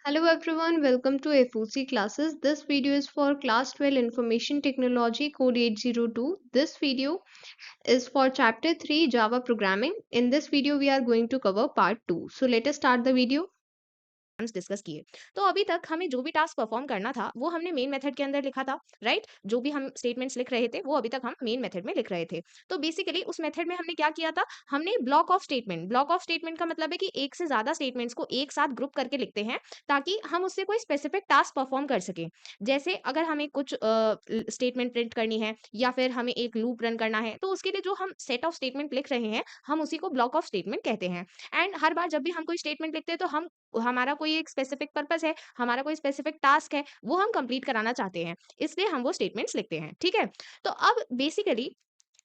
Hello everyone, welcome to FOC classes. This video is for class 12 Information Technology code 802. This video is for chapter 3 Java programming. In this video we are going to cover part 2. So let us start the video. Discuss किए। तो अभी तक हमें जो भी task perform करना था वो हमने मेन मेथड के अंदर लिखा था, राइट? जो भी हम स्टेटमेंट्स लिख रहे थे वो अभी तक हम मेन मेथड में लिख रहे थे। तो बेसिकली उस मेथड में हमने क्या किया था, हमने ब्लॉक ऑफ स्टेटमेंट का मतलब है कि एक से ज्यादा स्टेटमेंट्स को एक साथ ग्रुप करके लिखते हैं ताकि हम उससे कोई स्पेसिफिक टास्क परफॉर्म कर सकें। जैसे अगर हमें कुछ स्टेटमेंट प्रिंट करनी है या फिर हमें एक लूप रन करना है, तो उसके लिए जो हम सेट ऑफ स्टेटमेंट लिख रहे हैं हम उसी को ब्लॉक ऑफ स्टेटमेंट कहते हैं। एंड हर बार जब भी हम कोई स्टेटमेंट लिखते हैं तो हम हमारा कोई एक स्पेसिफिक पर्पस है, हमारा कोई स्पेसिफिक टास्क है, वो हम कंप्लीट कराना चाहते हैं, इसलिए हम वो स्टेटमेंट्स लिखते हैं, ठीक है? तो अब बेसिकली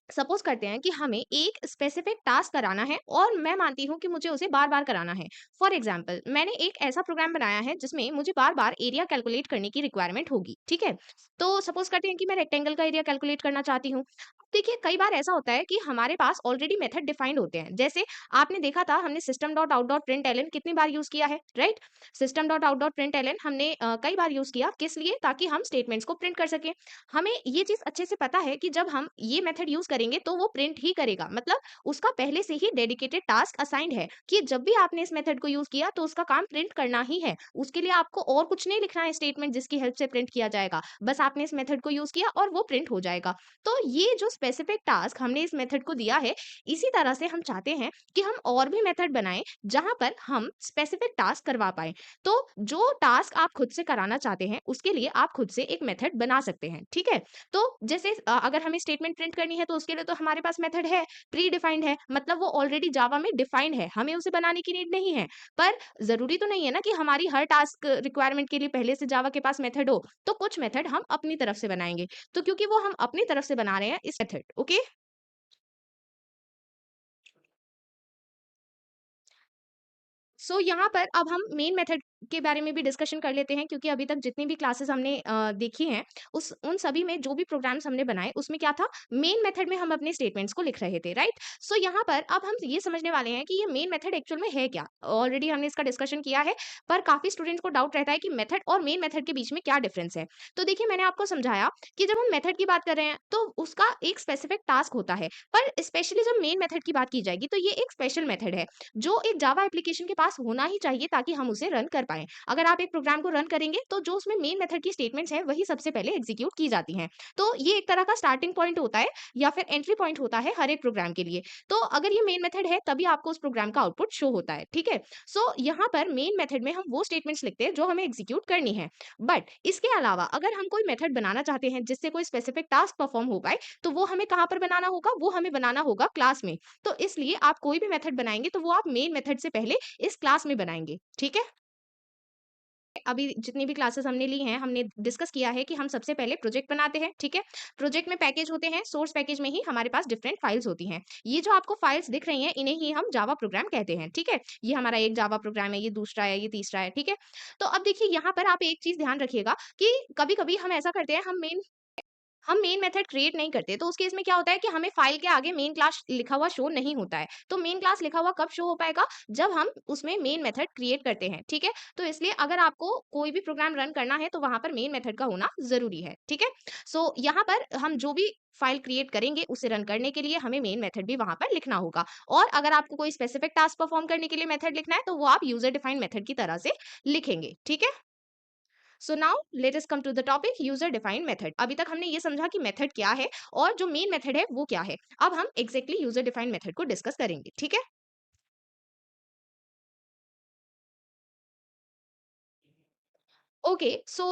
सपोज करते हैं कि हमें एक स्पेसिफिक टास्क कराना है और मैं मानती हूँ कि मुझे उसे बार-बार कराना है। फॉर एग्जांपल मैंने एक ऐसा प्रोग्राम बनाया है जिसमें मुझे बार-बार एरिया कैलकुलेट करने की रिक्वायरमेंट होगी, ठीक है? तो सपोज करते हैं कि मैं रेक्टेंगल का एरिया कैलकुलेट करना चाहती हूँ। देखिए कई बार ऐसा होता है कि हमारे पास ऑलरेडी मेथड डिफाइंड होते हैं। जैसे आपने देखा था हमने system.out.println कितनी बार यूज़ किया है, राइट? system.out.println हमने कई बार यूज़ किया, किस लिए? ताकि हम स्टेटमेंट्स को प्रिंट कर सकें। हमें ये चीज़ अच्छे से पता है कि जब हम ये मेथड यूज़ करेंगे तो वो प्रिंट ही करेगा। मतलब उसका पहले से ही डेडिकेटेड टास्क असाइन्ड है कि जब भी आपने इस मेथड को यूज़ किया तो उसका काम प्रिंट करना ही है। उसके लिए आपको और कुछ नहीं लिखना है स्टेटमेंट जिसकी हेल्प से प्रिंट किया जाएगा। बस आपने इस मेथड को यूज़ किया और वो प्रिंट हो जाएगा। तो ये जो स्पेसिफिक टास्क हमने इस मेथड को दिया है, इसी तरह से हम चाहते हैं कि हम और भी मेथड बनाएँ जहाँ पर हम स्पेसिफिक टास्क करवा पाएँ। तो जो टास्क आप खुद से कराना चाहते हैं, उसके लिए आप खुद से एक मेथड बना सकते हैं, ठीक है? तो जैसे अगर हमें स्टेटमेंट प्रिंट करनी है तो उसके लिए तो हमारे पास मेथड है, प्री डिफाइंड है, मतलब वो ऑलरेडी जावा में डिफाइंड है, हमें उसे बनाने की नीड नहीं है। पर ज़रूरी तो नहीं है ना कि हमारी हर टास्क रिक्वायरमेंट के लिए पहले से जावा के पास मेथड हो, तो कुछ मेथड हम अपनी तरफ से बनाएँगे। तो क्योंकि वो हम अपनी तरफ से बना रहे हैं इस मेथड, ओके? यहाँ पर अब हम मेन मेथड के बारे में भी डिस्कशन कर लेते हैं क्योंकि अभी तक जितनी भी क्लासेस हमने देखी हैं उस उन सभी में जो भी प्रोग्राम्स हमने बनाए उसमें क्या था, मेन मेथड में हम अपने स्टेटमेंट्स को लिख रहे थे, राइट? यहाँ पर अब हम ये समझने वाले हैं कि ये मेन मेथड एक्चुअल में है क्या। ऑलरेडी हमने इसका डिस्कशन किया है, पर काफी स्टूडेंट्स को डाउट रहता है कि मेथड और मेन मेथड के बीच में क्या डिफरेंस है। तो देखिए मैंने आपको समझाया कि जब हम मेथड की बात कर रहे हैं तो उसका एक स्पेसिफिक टास्क होता है, पर स्पेशली जब मेन मेथड की बात की जाएगी तो ये एक स्पेशल मेथड है जो एक जावा एप्लीकेशन के पास होना ही चाहिए ताकि हम उसे रन कर पाएँ। अगर आप एक प्रोग्राम को रन करेंगे तो जो उसमें मेन मेथड की स्टेटमेंट्स हैं वही सबसे पहले एग्जीक्यूट की जाती हैं। तो ये एक तरह का स्टार्टिंग पॉइंट होता है या फिर एंट्री पॉइंट होता है हर एक प्रोग्राम के लिए। तो अगर ये मेन मेथड है तभी आपको उस प्रोग्राम का आउटपुट शो होता है, ठीक है? यहाँ पर मेन मेथड में हम वो स्टेटमेंट्स लिखते हैं जो हमें एग्जीक्यूट करनी है। बट इसके अलावा अगर हम कोई मेथड बनाना चाहते हैं जिससे कोई स्पेसिफिक टास्क परफॉर्म हो पाए, तो वो हमें कहाँ पर बनाना होगा? वो हमें बनाना होगा क्लास में। तो इसलिए आप कोई भी मेथड बनाएँगे तो वो आप मेन मेथड से पहले इस क्लास में बनाएँगे, ठीक है? अभी जितनी भी क्लासेस हमने ली हैं, हमने डिस्कस किया है कि हम सबसे पहले प्रोजेक्ट बनाते हैं, ठीक है? प्रोजेक्ट में पैकेज होते हैं, सोर्स पैकेज में ही हमारे पास डिफरेंट फाइल्स होती हैं। ये जो आपको फाइल्स दिख रही हैं, इन्हें ही हम जावा प्रोग्राम कहते हैं, ठीक है? ये हमारा एक जावा प्रोग्राम है, ये दूसरा है, ये तीसरा है, ठीक है? तो अब देखिए यहाँ पर आप एक चीज़ ध्यान रखिएगा कि कभी-कभी हम ऐसा करते हैं, हम मेन मेथड क्रिएट नहीं करते, तो उस केस में क्या होता है कि हमें फाइल के आगे मेन क्लास लिखा हुआ शो नहीं होता है। तो मेन क्लास लिखा हुआ कब शो हो पाएगा? जब हम उसमें मेन मेथड क्रिएट करते हैं, ठीक है? तो इसलिए अगर आपको कोई भी प्रोग्राम रन करना है, तो वहाँ पर मेन मेथड का होना ज़रूरी है, ठीक है? यहाँ पर हम जो भी फाइल क्रिएट करेंगे, उसे रन करने के लिए हमें मेन मेथड भी वहाँ पर लिखना होगा। और अगर आपको कोई स्पेसिफिक टास्क परफॉर्म करने के लिए मेथड लिखना है, तो वो आप यूजर डिफाइंड मेथड की तरह से लिखेंगे, ठीक है? Now let us come to the topic user defined method. अभी तक हमने ये समझा कि मेथड क्या है और जो मेन मेथड है वो क्या है। अब हम एग्जैक्टली यूजर डिफाइंड मेथड को डिस्कस करेंगे, ठीक है? ओके,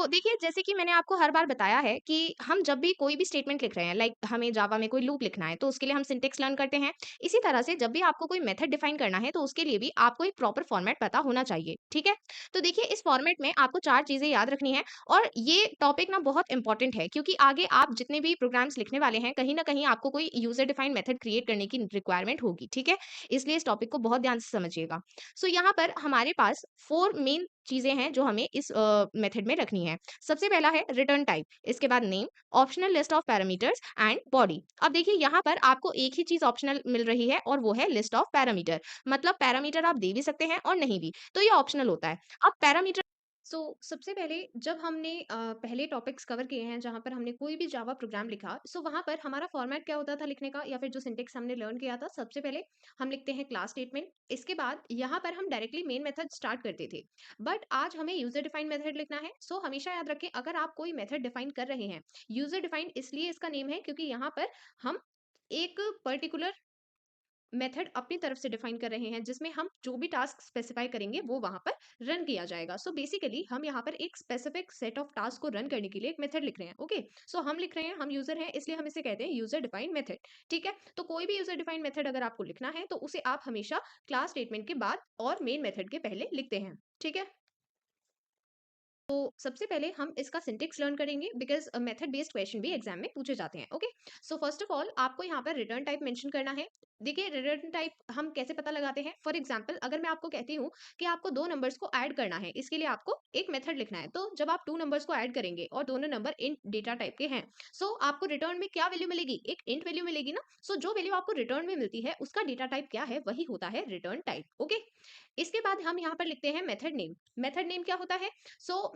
देखिए जैसे कि मैंने आपको हर बार बताया है कि हम जब भी कोई भी स्टेटमेंट लिख रहे हैं, लाइक हमें जावा में कोई लूप लिखना है तो उसके लिए हम सिंटेक्स लर्न करते हैं। इसी तरह से जब भी आपको कोई मेथड डिफाइन करना है तो उसके लिए भी आपको एक प्रॉपर फॉर्मेट पता होना चाहिए, ठीक है? तो देखिए इस फॉर्मेट में आपको चार चीजें याद रखनी है और ये टॉपिक ना बहुत इंपॉर्टेंट है क्योंकि आगे आप जितने भी प्रोग्राम्स लिखने वाले हैं कहीं ना कहीं आपको कोई यूजर डिफाइंड मेथड क्रिएट करने की रिक्वायरमेंट होगी, ठीक है? इसलिए इस टॉपिक को बहुत ध्यान से समझिएगा। यहाँ पर हमारे पास फोर मेन चीजें हैं जो हमें इस मेथड में रखनी है। सबसे पहला है रिटर्न टाइप, इसके बाद name, optional list of parameters and body. अब देखिए यहाँ पर आपको एक ही चीज ऑप्शनल मिल रही है और वो है लिस्ट ऑफ पैरामीटर। मतलब पैरामीटर आप दे भी सकते हैं और नहीं भी, तो ये ऑप्शनल होता है। अब पैरामीटर सबसे पहले जब हमने पहले टॉपिक्स कवर किए हैं जहाँ पर हमने कोई भी जावा प्रोग्राम लिखा, वहाँ पर हमारा फॉर्मेट क्या होता था लिखने का या फिर जो सिंटेक्स हमने लर्न किया था, सबसे पहले हम लिखते हैं क्लास स्टेटमेंट। इसके बाद यहाँ पर हम डायरेक्टली मेन मेथड स्टार्ट करते थे। बट आज हमें यूजर डिफाइंड मेथड लिखना है। हमेशा याद रखें, अगर आप कोई मेथड डिफाइन कर रहे हैं, यूजर डिफाइंड इसलिए इसका नेम है क्योंकि यहाँ पर हम एक पर्टिकुलर मेथड अपनी तरफ से डिफाइन कर रहे हैं जिसमें हम जो भी टास्क स्पेसिफाई करेंगे वो वहां पर रन किया जाएगा। बेसिकली हम यहाँ पर एक स्पेसिफिक सेट ऑफ टास्क को रन करने के लिए एक मेथड लिख रहे हैं। ओके, हम लिख रहे हैं, हम यूजर हैं इसलिए हम इसे कहते हैं यूजर डिफाइंड मेथड। ठीक है, तो कोई भी यूजर डिफाइंड मेथड अगर आपको लिखना है तो उसे आप हमेशा क्लास स्टेटमेंट के बाद और मेन मेथड के पहले लिखते हैं। ठीक है, सबसे पहले हम इसका सिंटेक्स लर्न करेंगे बिकॉज मेथड बेस्ड क्वेश्चन भी एग्जाम में पूछे जाते हैं। ओके, फर्स्ट ऑफ ऑल आपको यहाँ पर रिटर्न टाइप मेंशन करना है। देखिए, रिटर्न टाइप हम कैसे पता लगाते हैं। फॉर एग्जांपल, अगर मैं आपको कहती हूँ कि आपको दो नंबर्स को ऐड करना है, इसके लिए आपको एक मेथड लिखना है। तो जब आप टू नंबर्स को ऐड करेंगे और दोनों नंबर इंट डेटा टाइप के हैं, आपको रिटर्न में क्या वैल्यू मिलेगी? एक इंट वैल्यू मिलेगी ना। जो वैल्यू आपको रिटर्न में मिलती है उसका डेटा टाइप क्या है, वही होता है रिटर्न टाइप। ओके, इसके बाद हम यहाँ पर लिखते हैं मेथड नेम। मेथड नेम क्या होता है?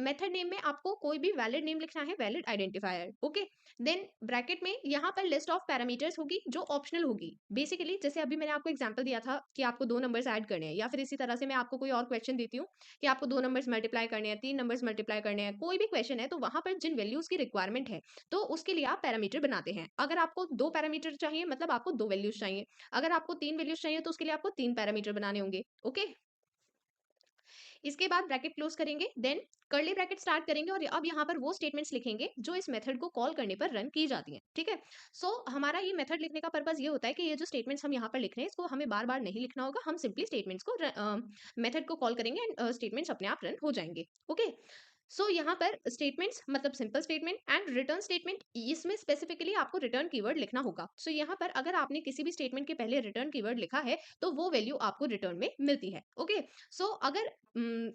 मेथड नेम में आपको कोई भी वैलिड नेम लिखना है, valid identifier. Okay, then bracket में यहाँ पर लिस्ट ऑफ पैरामीटर्स होगी जो ऑप्शनल होगी। बेसिकली जैसे अभी मैंने आपको एग्जांपल दिया था कि आपको दो नंबर्स ऐड करने हैं, या फिर इसी तरह से मैं आपको कोई और क्वेश्चन देती हूँ कि आपको दो नंबर्स मल्टीप्लाई करने हैं, तीन नंबर्स मल्टीप्लाई करने हैं, कोई भी क्वेश्चन है तो वहां पर जिन वैल्यूज की रिक्वायरमेंट है तो उसके लिए आप पैरामीटर बनाते हैं। अगर आपको दो पैरामीटर चाहिए मतलब आपको दो वैल्यूज चाहिए, अगर आपको तीन वैल्यूज चाहिए तो उसके लिए आपको तीन पैरामीटर बनाने होंगे। ओके, इसके बाद ब्रैकेट क्लोज करेंगे, देन कर्ली ब्रैकेट स्टार्ट करेंगे और अब यहाँ पर वो स्टेटमेंट्स लिखेंगे जो इस मेथड को कॉल करने पर रन की जाती हैं। ठीक है, हमारा ये मेथड लिखने का पर्पस ये होता है कि ये जो स्टेटमेंट्स हम यहाँ पर लिख रहे हैं इसको हमें बार बार नहीं लिखना होगा। हम सिंपली स्टेटमेंट्स को मेथड को कॉल करेंगे एंड स्टेटमेंट्स अपने आप रन हो जाएंगे। ओके, यहाँ पर स्टेटमेंट्स मतलब simple statement and return statement, इसमें स्पेसिफिकली आपको रिटर्न कीवर्ड लिखना होगा। यहाँ पर अगर आपने किसी भी स्टेटमेंट के पहले रिटर्न कीवर्ड लिखा है तो वो वैल्यू आपको रिटर्न में मिलती है। ओके, अगर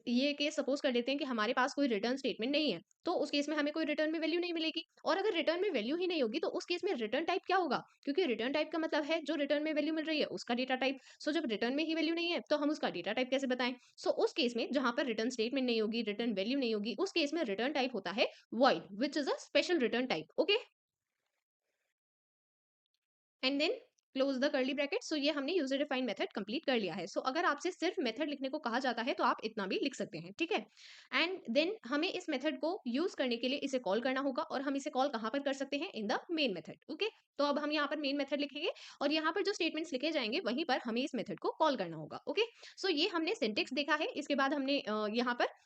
ये केस सपोज कर लेते हैं कि हमारे पास कोई रिटर्न स्टेटमेंट नहीं है तो उस केस में हमें कोई रिटर्न में वैल्यू नहीं मिलेगी। और अगर रिटर्न में वैल्यू ही नहीं होगी तो उस केस में रिटर्न टाइप क्या होगा? क्योंकि रिटर्न टाइप का मतलब है जो रिटर्न में वैल्यू मिल रही है उसका डेटा टाइप। जब रिटर्न में ही वैल्यू नहीं है तो हम उसका डेटा टाइप कैसे बताएं? उस केस में जहां पर रिटर्न स्टेटमेंट नहीं होगी, रिटर्न वैल्यू नहीं होगी, उस केस में रिटर्न टाइप होता है void, which is a special return type. Okay, and then close the curly bracket. ये हमने यूजर डिफाइंड मेथड कंप्लीट कर लिया है। अगर आपसे सिर्फ मेथड लिखने को कहा जाता है तो आप इतना भी लिख सकते हैं। ठीक है, एंड देन हमें इस मेथड को यूज करने के लिए इसे कॉल करना होगा और हम इसे कॉल कहाँ पर कर सकते हैं? In the main method. Okay, तो अब हम यहाँ पर मेन मेथड लिखेंगे और यहाँ पर जो स्टेटमेंट्स लिखे जाएंगे वहीं पर हमें इस मेथड को कॉल करना होगा। ओके, ये हमने सिंटेक्स देखा है। इसके बाद हमने यहाँ पर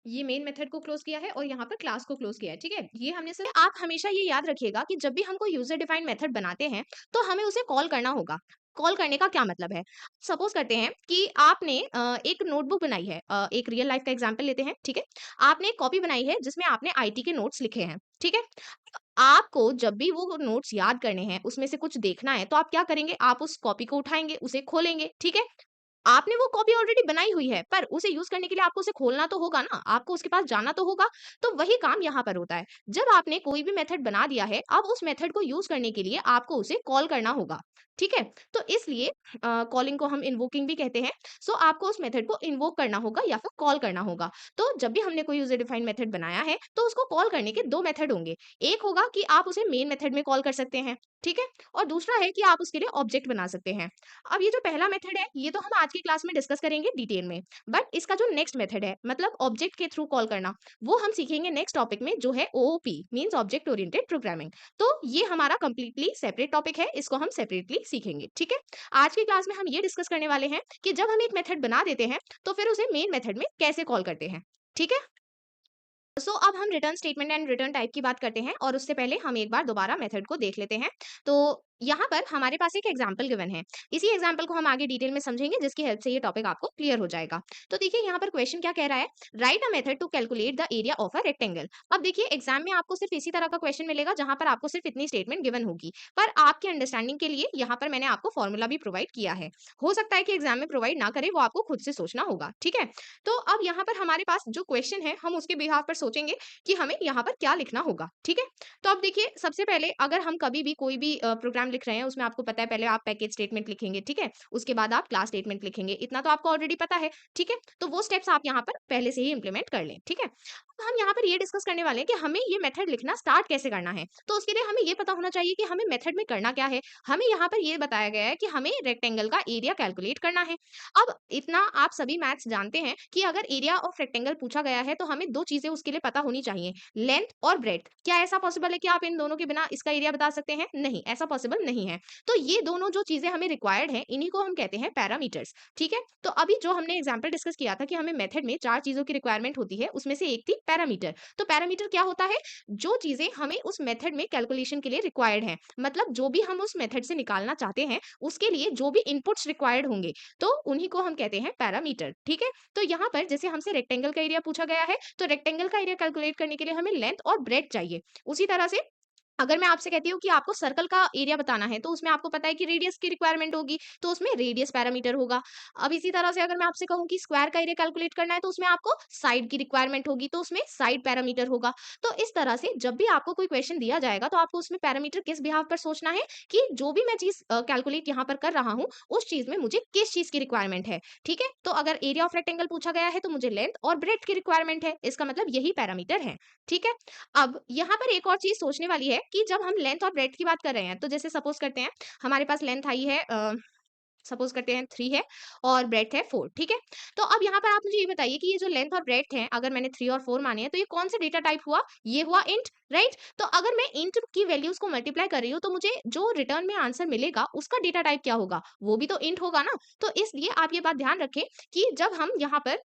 ये मेन मेथड को क्लोज किया है और यहाँ पर क्लास को क्लोज किया है। ठीक है, ये हमने सिर्फ, आप हमेशा ये याद रखिएगा कि जब भी हम कोई यूजर डिफाइंड मेथड बनाते हैं तो हमें उसे कॉल करना होगा। कॉल करने का क्या मतलब है? सपोज करते हैं कि आपने एक नोटबुक बनाई है, एक रियल लाइफ का एग्जांपल लेते हैं। ठीक है, आपने एक कॉपी बनाई है जिसमें आपने आईटी के नोट्स लिखे हैं। ठीक है, आपको जब भी वो नोट्स याद करने हैं, उसमें से कुछ देखना है, तो आप क्या करेंगे? आप उस कॉपी को उठाएंगे, उसे खोलेंगे। ठीक है, आपने वो कॉपी ऑलरेडी बनाई हुई है, पर उसे यूज़ करने के लिए आपको उसे खोलना तो होगा ना, आपको उसके पास जाना तो होगा। तो वही काम यहाँ पर होता है। जब आपने कोई भी मेथड बना दिया है, अब उस मेथड को यूज़ करने के लिए आपको उसे कॉल करना होगा। ठीक है? तो इसलिए कॉलिंग को हम इन्वोकिंग भी कहते हैं। आपको उस मेथड को इन्वोक करना होगा या फिर कॉल करना होगा। तो जब भी हमने कोई यूज़र डिफाइंड मेथड बनाया है, तो उसको कॉल करने के 2 मेथड होंगे। एक होगा कि आप उसे मेन मेथड में कॉल कर सकते हैं, ठीक है? और दूसरा है कि आप उसके लिए ऑब्जेक्ट बना सकते हैं। अब ये जो पहला मेथड है, ये तो हम आज की क्लास में डिस्कस करेंगे डिटेल में। बट इसका जो नेक्स्ट मेथड है, मतलब ऑब्जेक्ट के थ्रू कॉल करना, वो हम सीखेंगे नेक्स्ट टॉपिक में, जो है OOP, means object oriented programming. तो ये हमारा कंप्लीटली सेपरेट टॉपिक है, इसको हम सेपरेटली सीखेंगे। ठीक है, आज की क्लास में हम ये डिस्कस करने वाले हैं कि जब हम एक मेथड बना देते हैं तो फिर उसे मेन मेथड में कैसे कॉल करते हैं। ठीक है, अब हम return statement and return type की बात करते हैं और उससे पहले हम एक बार दोबारा मेथड को देख लेते हैं। तो यहाँ पर हमारे पास एक एग्जाम्पल गिवन है। इसी एग्जाम्पल को हम आगे डिटेल में समझेंगे जिसकी हेल्प से ये टॉपिक आपको क्लियर हो जाएगा। तो देखिए यहाँ पर क्वेश्चन क्या कह रहा है? Write a method to calculate the area of a rectangle. अब देखिए एग्जाम में आपको सिर्फ इसी तरह का क्वेश्चन मिलेगा जहां पर आपको सिर्फ इतनी स्टेटमेंट गिवन होगी, पर आपकी अंडरस्टैंडिंग के लिए यहाँ पर मैंने आपको फॉर्मूला भी प्रोवाइड किया है। हो सकता है कि एग्जाम में प्रोवाइड ना करे, वो आपको खुद से सोचना होगा। ठीक है, तो अब यहाँ पर हमारे पास जो क्वेश्चन है हम उसके बिहाफ पर सोचेंगे कि हमें यहाँ पर क्या लिखना होगा। ठीक है, तो अब देखिए सबसे पहले अगर हम कभी भी कोई भी प्रोग्राम प्रोग्राम लिख रहे हैं उसमें आपको पता है पहले आप पैकेज स्टेटमेंट लिखेंगे, ठीक है? उसके बाद आप क्लास स्टेटमेंट लिखेंगे, इतना तो आपको ऑलरेडी पता है, ठीक है? तो वो स्टेप्स आप यहाँ पर पहले से ही इम्प्लीमेंट कर लें, ठीक है? अब हम यहाँ पर ये डिस्कस करने वाले हैं कि हमें ये मेथड लिखना स्टार्ट कैसे करना है। तो उसके लिए हमें ये पता होना चाहिए कि हमें मेथड में करना क्या है। हमें यहाँ पर ये बताया गया है कि हमें रेक्टेंगल का एरिया कैलकुलेट करना है। अब इतना आप सभी मैथ्स जानते हैं कि अगर एरिया ऑफ रेक्टेंगल पूछा गया है तो हमें 2 चीज़ें उसके लिए पता होनी चाहिए, लेंथ और ब्रेड्थ। क्या ऐसा पॉसिबल है कि आप इन दोनों के बिना इसका एरिया बता सकते हैं? नहीं, ऐसा पॉसिबल नहीं है। तो ये दोनों जो चीज़ें हमें रिक्वायर्ड हैं, इन्हीं को हम कहते हैं पैरामीटर्स, ठीक है? तो अभी जो हमने एग्जांपल डिस्कस किया था कि हमें मेथड में 4 चीज़ों की रिक्वायरमेंट होती है, उसमें से एक थी पैरामीटर। तो पैरामीटर क्या होता है? जो चीज़ें हमें उस मेथड में कैलकुलेशन के लिए रिक्वायर्ड हैं, मतलब जो भी हम उस मेथड से निकालना चाहते हैं, उसके लिए जो भी इनपुट्स रिक्वायर्ड होंगे, तो उन्हीं को हम कहते हैं पैरामीटर, ठीक है? तो यहाँ पर जैसे हमसे रेक्टेंगल का एरिया पूछा गया है, तो रेक्टेंगल का एरिया कैलकुलेट करने के लिए हमें लेंथ और ब्रेड्थ चाहिए। उसी तरह से अगर मैं आपसे कहती हूँ कि आपको सर्कल का एरिया बताना है, तो उसमें आपको पता है कि रेडियस की रिक्वायरमेंट होगी, तो उसमें रेडियस पैरामीटर होगा। अब इसी तरह से अगर मैं आपसे कहूँ कि स्क्वायर का एरिया कैलकुलेट करना है, तो उसमें आपको साइड की रिक्वायरमेंट होगी, तो उसमें साइड पैरामीटर होगा। तो इस तरह से जब भी आपको कोई क्वेश्चन दिया जाएगा, तो आपको उसमें पैरामीटर किस बिहाफ पर सोचना है कि जो भी मैं चीज़ कैलकुलेट यहाँ पर कर रहा हूँ, उस चीज़ में मुझे किस चीज़ की रिक्वायरमेंट है, ठीक है? तो अगर एरिया ऑफ रेक्टेंगल पूछा गया है, तो मुझे लेंथ और ब्रेड्थ की रिक्वायरमेंट है, इसका मतलब यही पैरामीटर है, ठीक है? अब यहाँ पर एक और चीज़ सोचने वाली है कि जब हम लेंथ और ब्रेड्थ की बात कर रहे हैं, तो जैसे सपोज़ करते हैं हमारे पास लेंथ आई है सपोज़ करते हैं 3 है और ब्रेड्थ है 4, ठीक है? तो अब यहाँ पर आप मुझे ये बताइए कि ये जो लेंथ और ब्रेड्थ है, अगर मैंने 3 और 4 माने हैं, तो ये कौन सा डेटा टाइप हुआ? ये हुआ इंट, राइट? तो अगर मैं इंट की वैल्यूज़ को मल्टीप्लाई कर रही हूँ, तो मुझे जो रिटर्न में आंसर मिलेगा, उसका डेटा टाइप क्या होगा? वो भी तो इंट होगा ना? तो इसलिए आप ये बात ध्यान रखें कि जब हम यहाँ पर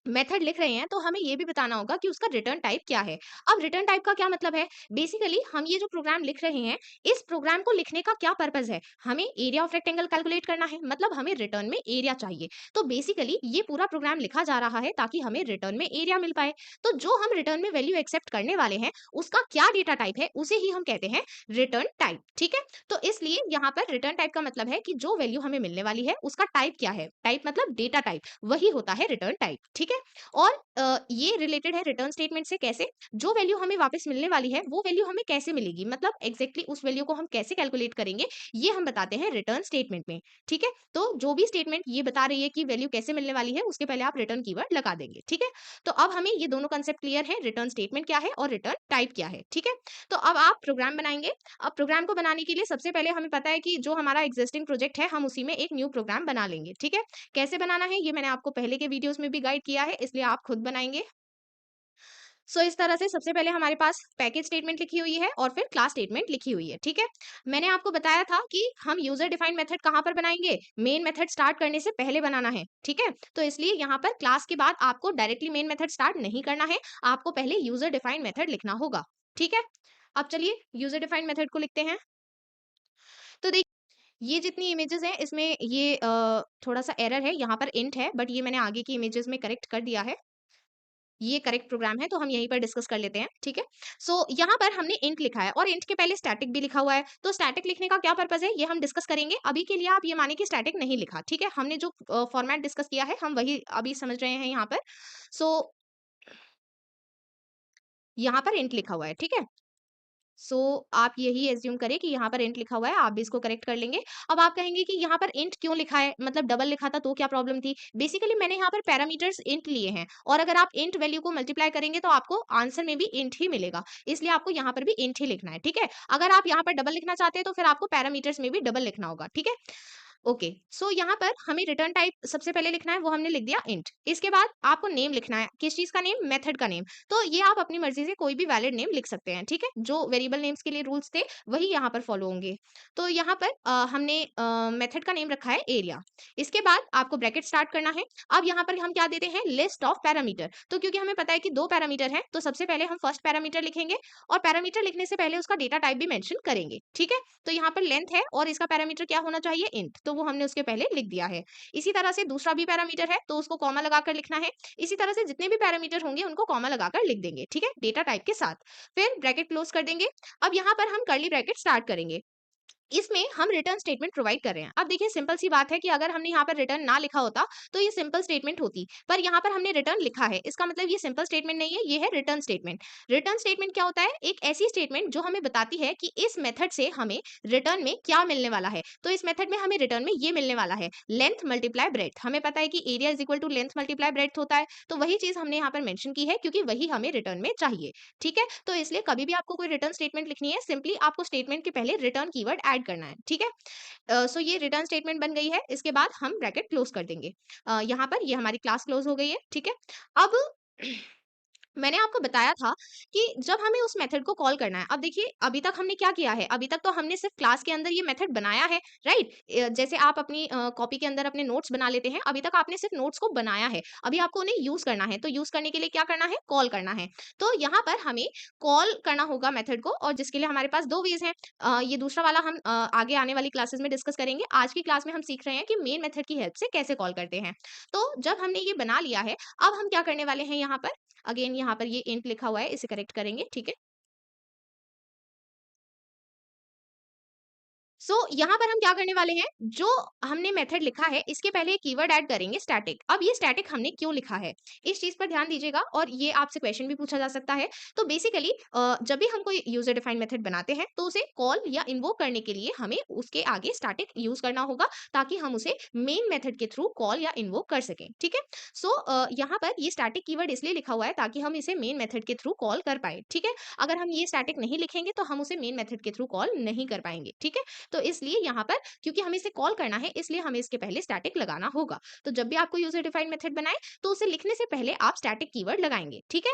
मेथड लिख रहे हैं तो हमें ये भी बताना होगा कि उसका रिटर्न टाइप क्या है। अब रिटर्न टाइप का क्या मतलब है? बेसिकली हम ये जो प्रोग्राम लिख रहे हैं, इस प्रोग्राम को लिखने का क्या पर्पस है? हमें एरिया ऑफ रेक्टेंगल कैलकुलेट करना है, मतलब हमें रिटर्न में एरिया चाहिए। तो बेसिकली ये पूरा प्रोग्राम लिखा जा रहा है ताकि हमें रिटर्न में एरिया मिल पाए। तो जो हम रिटर्न में वैल्यू एक्सेप्ट करने वाले हैं, उसका क्या डेटा टाइप है, उसे ही हम कहते हैं रिटर्न टाइप, ठीक है? तो इसलिए यहाँ पर रिटर्न टाइप का मतलब है कि जो वैल्यू हमें मिलने वाली है, उसका टाइप क्या है? टाइप मतलब डेटा टाइप, वही होता है रिटर्न टाइप, ठीक है? और ये रिलेटेड है रिटर्न स्टेटमेंट से कैसे? जो वैल्यू हमें वापस मिलने वाली है, वो वैल्यू हमें कैसे मिलेगी? मतलब एग्ज़ैक्टली उस वैल्यू को हम कैसे कैलकुलेट करेंगे, ये हम बताते हैं रिटर्न स्टेटमेंट में, ठीक है? तो जो भी स्टेटमेंट ये बता रही है कि वैल्यू कैसे मिलने वाली है, उसके पहले आप रिटर्न कीवर्ड लगा देंगे, ठीक है? तो अब हमें ये दोनों कांसेप्ट क्लियर है, रिटर्न स्टेटमेंट क्या है और रिटर्न टाइप क्या है, ठीक है? तो अब आप प्रोग्राम बनाएँगे। अब प्रोग्राम को बनाने के लिए सबसे पहले हमें पता है कि जो हमारा एक्सिस्टिंग प्रोजेक्ट है, हम उसी में एक न्यू प्रोग्राम बना लेंगे, ठीक है? कैसे बनाना है, ये मैंने आपको पहले के वीडियोज़ में भी गाइड किया है, इसलिए आप खुद बनाएँगे। सो इस तरह से सबसे पहले हमारे पास पैकेज स्टेटमेंट लिखी हुई है और फिर क्लास स्टेटमेंट लिखी हुई है, ठीक है? मैंने आपको बताया था कि हम यूजर डिफाइंड मेथड कहाँ पर बनाएंगे? मेन मेथड स्टार्ट करने से पहले बनाना है, ठीक है? तो इसलिए यहाँ पर क्लास के बाद आपको डायरेक्टली मेन मेथड स्टार्ट नहीं करना है, आपको पहले यूजर डिफाइंड मेथड लिखना होगा, ठीक है? अब चलिए यूजर डिफाइंड मेथड को लिखते हैं। तो देखिए ये जितनी इमेजेस हैं इसमें ये थोड़ा सा एरर है, यहाँ पर इंट है बट ये मैंने आगे की इमेजेस में करेक्ट कर दिया है। ये करेक्ट प्रोग्राम है तो हम यहीं पर डिस्कस कर लेते हैं, ठीक है? सो यहाँ पर हमने इंट लिखा है और इंट के पहले स्टैटिक भी लिखा हुआ है। तो स्टैटिक लिखने का क्या पर्पस है ये हम डिस्कस करेंगे। अभी के लिए आप ये मानिए कि स्टैटिक नहीं लिखा, ठीक है? हमने जो फॉर्मेट डिस्कस किया है हम वही अभी समझ रहे हैं यहाँ पर। सो यहाँ पर इंट लिखा हुआ है, ठीक है? सो आप यही एज्यूम करें कि यहाँ पर इंट लिखा हुआ है, आप भी इसको करेक्ट कर लेंगे। अब आप कहेंगे कि यहाँ पर इंट क्यों लिखा है? मतलब डबल लिखा था तो क्या प्रॉब्लम थी? बेसिकली मैंने यहाँ पर पैरामीटर्स इंट लिए हैं और अगर आप इंट वैल्यू को मल्टीप्लाई करेंगे तो आपको आंसर में भी इंट ही मिलेगा। इसलिए आपको यहाँ पर भी इंट ही लिखना है, ठीक है? अगर आप यहाँ पर डबल लिखना चाहते हैं तो फिर आपको पैरामीटर्स में भी डबल लिखना होगा, ठीक है? ओके, सो यहाँ पर हमें रिटर्न टाइप सबसे पहले लिखना है, वो हमने लिख दिया इंट। इसके बाद आपको नेम लिखना है, किस चीज़ का नेम? मेथड का नेम। तो ये आप अपनी मर्ज़ी से कोई भी वैलिड नेम लिख सकते हैं, ठीक है? जो वेरिएबल नेम्स के लिए रूल्स थे, वही यहाँ पर फॉलो होंगे। तो यहाँ पर हमने मेथड का नेम रखा है एरिया। इसके बाद आपको ब्रैकेट स्टार्ट करना है। अब यहाँ पर हम क्या देते हैं? List of parameter. तो क्योंकि हमें पता है कि 2 पैरामीटर हैं, तो सबसे पहले हम फर्स्ट पैरामीटर लिखेंगे और पैरामीटर लिखने से पहले उसका डेटा टाइप भी मेंशन करेंगे, ठीक है? तो यहाँ पर लेंथ है और इसका पैरामीटर क्या होना चाहिए? इंट। तो वो हमने उसके पहले लिख दिया है। इसी तरह से दूसरा भी पैरामीटर है तो उसको कॉमा लगाकर लिखना है। इसी तरह से जितने भी पैरामीटर होंगे उनको कॉमा लगाकर लिख देंगे, ठीक है? डेटा टाइप के साथ। फिर ब्रैकेट क्लोज कर देंगे। अब यहाँ पर हम कर्ली ब्रैकेट स्टार्ट करेंगे। इसमें हम रिटर्न स्टेटमेंट प्रोवाइड कर रहे हैं। अब देखिए सिंपल सी बात है कि अगर हमने यहाँ पर रिटर्न ना लिखा होता तो ये सिंपल स्टेटमेंट होती, पर यहाँ पर हमने रिटर्न लिखा है, इसका मतलब ये सिंपल स्टेटमेंट नहीं है, ये है रिटर्न स्टेटमेंट। रिटर्न स्टेटमेंट क्या होता है? एक ऐसी स्टेटमेंट जो हमें बताती है कि इस मेथड से हमें रिटर्न में क्या मिलने वाला है। तो इस मेथड में हमें रिटर्न में ये मिलने वाला है, लेंथ मल्टीप्लाई ब्रेड्थ। हमें पता है कि area is equal to length multiply breadth होता है, तो वही चीज हमने यहाँ पर मेंशन की है क्योंकि वही हमें रिटर्न में चाहिए। ठीक है, तो इसलिए कभी भी आपको कोई रिटर्न स्टेटमेंट लिखनी है, सिंपली आपको स्टेटमेंट के पहले रिटर्न कीवर्ड ऐड करना है। ठीक है, सो ये रिटर्न स्टेटमेंट बन गई है। इसके बाद हम ब्रैकेट क्लोज कर देंगे। यहाँ पर ये हमारी क्लास क्लोज हो गई है। ठीक है, अब मैंने आपको बताया था कि जब हमें उस मेथड को कॉल करना है, अब देखिए अभी तक हमने क्या किया है, अभी तक तो हमने सिर्फ क्लास के अंदर ये मेथड बनाया है, राइट? जैसे आप अपनी कॉपी के अंदर अपने नोट्स बना लेते हैं, अभी तक आपने सिर्फ नोट्स को बनाया है, अभी आपको उन्हें यूज करना है। तो यूज करने के लिए क्या करना है? कॉल करना है। तो यहाँ पर हमें कॉल करना होगा मेथड को, और जिसके लिए हमारे पास दो वेज हैं। ये दूसरा वाला हम आगे आने वाली क्लासेस में डिस्कस करेंगे। आज की क्लास में हम सीख रहे हैं कि मेन मेथड की हेल्प से कैसे कॉल करते हैं। तो जब हमने ये बना लिया है, अब हम क्या करने वाले हैं, यहाँ पर अगेन यहाँ पर ये इंट लिखा हुआ है, इसे करेक्ट करेंगे। ठीक है, सो यहाँ पर हम क्या करने वाले हैं, जो हमने मेथड लिखा है इसके पहले एक कीवर्ड ऐड करेंगे स्टैटिक। अब ये स्टैटिक हमने क्यों लिखा है, इस चीज पर ध्यान दीजिएगा, और ये आपसे क्वेश्चन भी पूछा जा सकता है। तो बेसिकली जब भी हम कोई यूजर डिफाइंड मेथड बनाते हैं तो उसे कॉल या इन्वोक करने के लिए हमें उसके आगे स्टैटिक यूज करना होगा, ताकि हम उसे मेन मेथड के थ्रू कॉल या इन्वोक कर सकें। ठीक है, सो यहाँ पर ये स्टैटिक कीवर्ड इसलिए लिखा हुआ है ताकि हम इसे मेन मेथड के थ्रू कॉल कर पाए। ठीक है, अगर हम ये स्टैटिक नहीं लिखेंगे तो हम उसे मेन मेथड के थ्रू कॉल नहीं कर पाएंगे। ठीक है, तो इसलिए यहाँ पर क्योंकि हमें इसे कॉल करना है, इसलिए हमें इसके पहले स्टैटिक लगाना होगा। तो जब भी आपको यूजर डिफाइंड मेथड बनाए तो उसे लिखने से पहले आप स्टैटिक कीवर्ड लगाएंगे। ठीक है,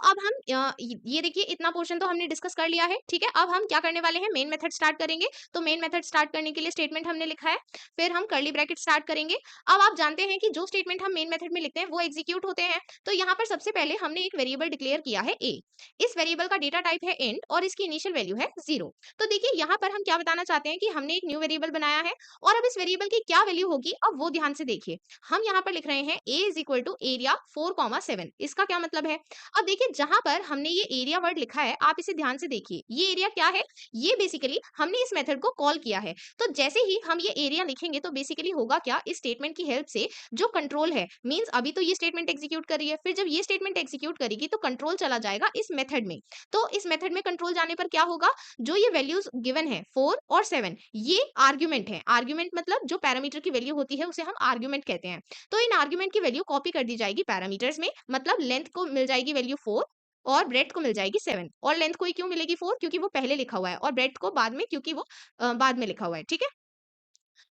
अब हम ये देखिए इतना पोर्शन तो हमने डिस्कस कर लिया है। ठीक है, अब हम क्या करने वाले हैं, मेन मेथड स्टार्ट करेंगे। तो मेन मेथड स्टार्ट करने के लिए स्टेटमेंट हमने लिखा है, फिर हम कर्ली ब्रैकेट स्टार्ट करेंगे। अब आप जानते हैं कि जो स्टेटमेंट हम मेन मेथड में लिखते हैं वो एग्जीक्यूट होते हैं। तो यहाँ पर सबसे पहले हमने एक वेरिएबल डिक्लेयर किया है ए। इस वेरिएबल का डेटा टाइप है इंट और इसकी इनिशियल वैल्यू है 0। तो देखिए यहाँ पर हम क्या बताना चाहते हैं कि हमने एक न्यू वेरिएबल बनाया है, और अब इस वेरिएबल की क्या वैल्यू होगी, अब वो ध्यान से देखिए। हम यहाँ पर लिख रहे हैं a is equal to area 4,7। इसका क्या मतलब है? अब देखिए जहां पर हमने ये एरिया वर्ड लिखा है, आप इसे ध्यान से देखिए, ये एरिया क्या है, ये बेसिकली हमने इस मेथड को कॉल किया है। तो जैसे ही हम ये एरिया लिखेंगे तो बेसिकली होगा क्या, इस स्टेटमेंट की हेल्प से जो कंट्रोल है, मींस अभी तो ये स्टेटमेंट एग्जीक्यूट कर रही है, फिर जब ये स्टेटमेंट एग्जीक्यूट करेगी तो कंट्रोल चला जाएगा इस मेथड में। तो इस मेथड में कंट्रोल जाने पर क्या होगा, जो ये वैल्यूज गिवन है 4 और 7, ये आर्ग्यूमेंट है। आर्ग्यूमेंट मतलब जो पैरामीटर की वैल्यू होती है उसे हम आर्ग्यूमेंट कहते हैं। तो इन आर्ग्यूमेंट की वैल्यू कॉपी कर दी जाएगी पैरामीटर्स में, मतलब लेंथ को मिल जाएगी वैल्यू 4 और ब्रेड्थ को मिल जाएगी 7, और लेंथ को ही क्यों मिलेगी 4, क्योंकि वो पहले लिखा हुआ है, और ब्रेड्थ को बाद में, क्योंकि वो बाद में लिखा हुआ है। ठीक है,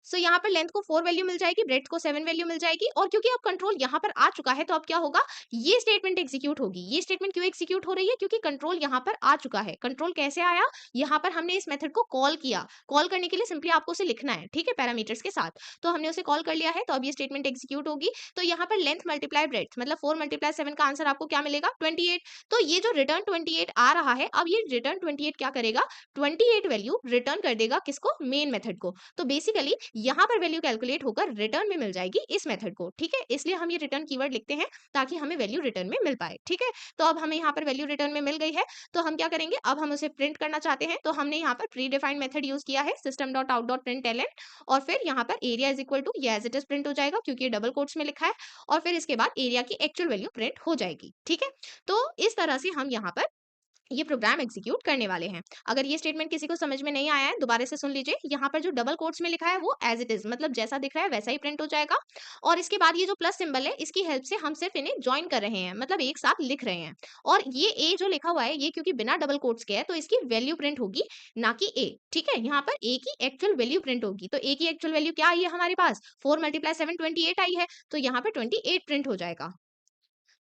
यहाँ पर लेंथ को 4 वैल्यू मिल जाएगी, ब्रेड्थ को 7 वैल्यू मिल जाएगी, और क्योंकि अब कंट्रोल यहाँ पर आ चुका है तो अब क्या होगा, ये स्टेटमेंट एग्जीक्यूट होगी। ये स्टेटमेंट क्यों एग्जीक्यूट हो रही है, क्योंकि कंट्रोल यहाँ पर आ चुका है। कंट्रोल कैसे आया, यहाँ पर हमने इस मेथड को कॉल किया। कॉल करने के लिए सिंपली आपको उसे लिखना है, ठीक है, पैरामीटर्स के साथ। तो हमने उसे कॉल कर लिया है, तो अब ये स्टेटमेंट एग्जीक्यूट होगी। तो यहाँ पर लेंथ मल्टीप्लाई ब्रेड्थ मतलब 4 मल्टीप्लाई 7 का आंसर आपको क्या मिलेगा, 28। तो ये जो रिटर्न 28 आ रहा है, अब ये रिटर्न 28 क्या करेगा, 28 वैल्यू रिटर्न कर देगा किसको, मेन मेथड को। तो बेसिकली यहाँ पर वैल्यू कैलकुलेट होकर रिटर्न में मिल जाएगी इस मेथड को। ठीक है, इसलिए हम ये रिटर्न कीवर्ड लिखते हैं ताकि हमें वैल्यू रिटर्न में मिल पाए। ठीक है, तो अब हमें यहाँ पर वैल्यू रिटर्न में मिल गई है, तो हम क्या करेंगे, अब हम उसे प्रिंट करना चाहते हैं। तो हमने यहाँ पर प्री डिफाइंड मेथड यूज किया है, system dot out dot print L, और फिर यहाँ पर एरिया इज इक्वल टू, ये एज इट इज प्रिंट हो जाएगा क्योंकि ये डबल कोट्स में लिखा है, और फिर इसके बाद एरिया की एक्चुअल वैल्यू प्रिंट हो जाएगी। ठीक है, तो इस तरह से हम यहाँ पर ये प्रोग्राम एग्जीक्यूट करने वाले हैं। अगर ये स्टेटमेंट किसी को समझ में नहीं आया है, दोबारा से सुन लीजिए। यहाँ पर जो डबल कोट्स में लिखा है वो एज इट इज मतलब जैसा दिख रहा है वैसा ही प्रिंट हो जाएगा, और इसके बाद ये जो प्लस सिंबल है इसकी हेल्प से हम सिर्फ इन्हें ज्वाइन कर रहे हैं, मतलब एक साथ लिख रहे हैं। और ये ए जो लिखा हुआ है ये क्योंकि बिना डबल कोट्स के है तो इसकी वैल्यू प्रिंट होगी, ना कि ए। ठीक है, यहाँ पर ए की एक्चुअल वैल्यू प्रिंट होगी। तो ए की एक्चुअल वैल्यू क्या आई है हमारे पास, 4 मल्टीप्लाई 7 28 आई है, तो यहाँ पर 28 प्रिंट हो जाएगा।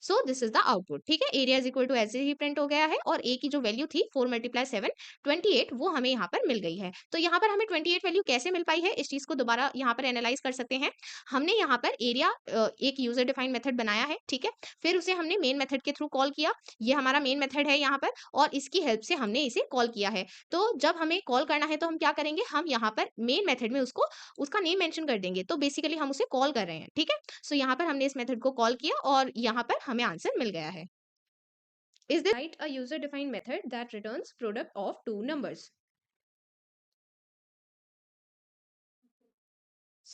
So this is the output. ठीक है, एरिया इज इक्वल टू ऐसे ही प्रिंट हो गया है, और ए की जो वैल्यू थी 4 मल्टीप्लाई 7 28 वो हमें यहाँ पर मिल गई है। तो यहाँ पर हमें 28 वैल्यू कैसे मिल पाई है, इस चीज को दोबारा यहाँ पर एनालाइज कर सकते हैं। हमने यहाँ पर एरिया एक यूजर डिफाइंड मेथड बनाया है, ठीक है, फिर उसे हमने मेन मेथड के थ्रू कॉल किया। ये हमारा मेन मेथड है यहाँ पर, और इसकी हेल्प से हमने इसे कॉल किया है। तो जब हमें कॉल करना है तो हम क्या करेंगे, हम यहाँ पर मेन मेथड में उसको उसका नेम मेंशन कर देंगे। तो बेसिकली हम उसे कॉल कर रहे हैं। ठीक है, सो यहाँ पर हमने इस मेथड को कॉल किया और यहाँ पर हमें आंसर मिल गया है। Is this write a user defined method that returns product of two numbers?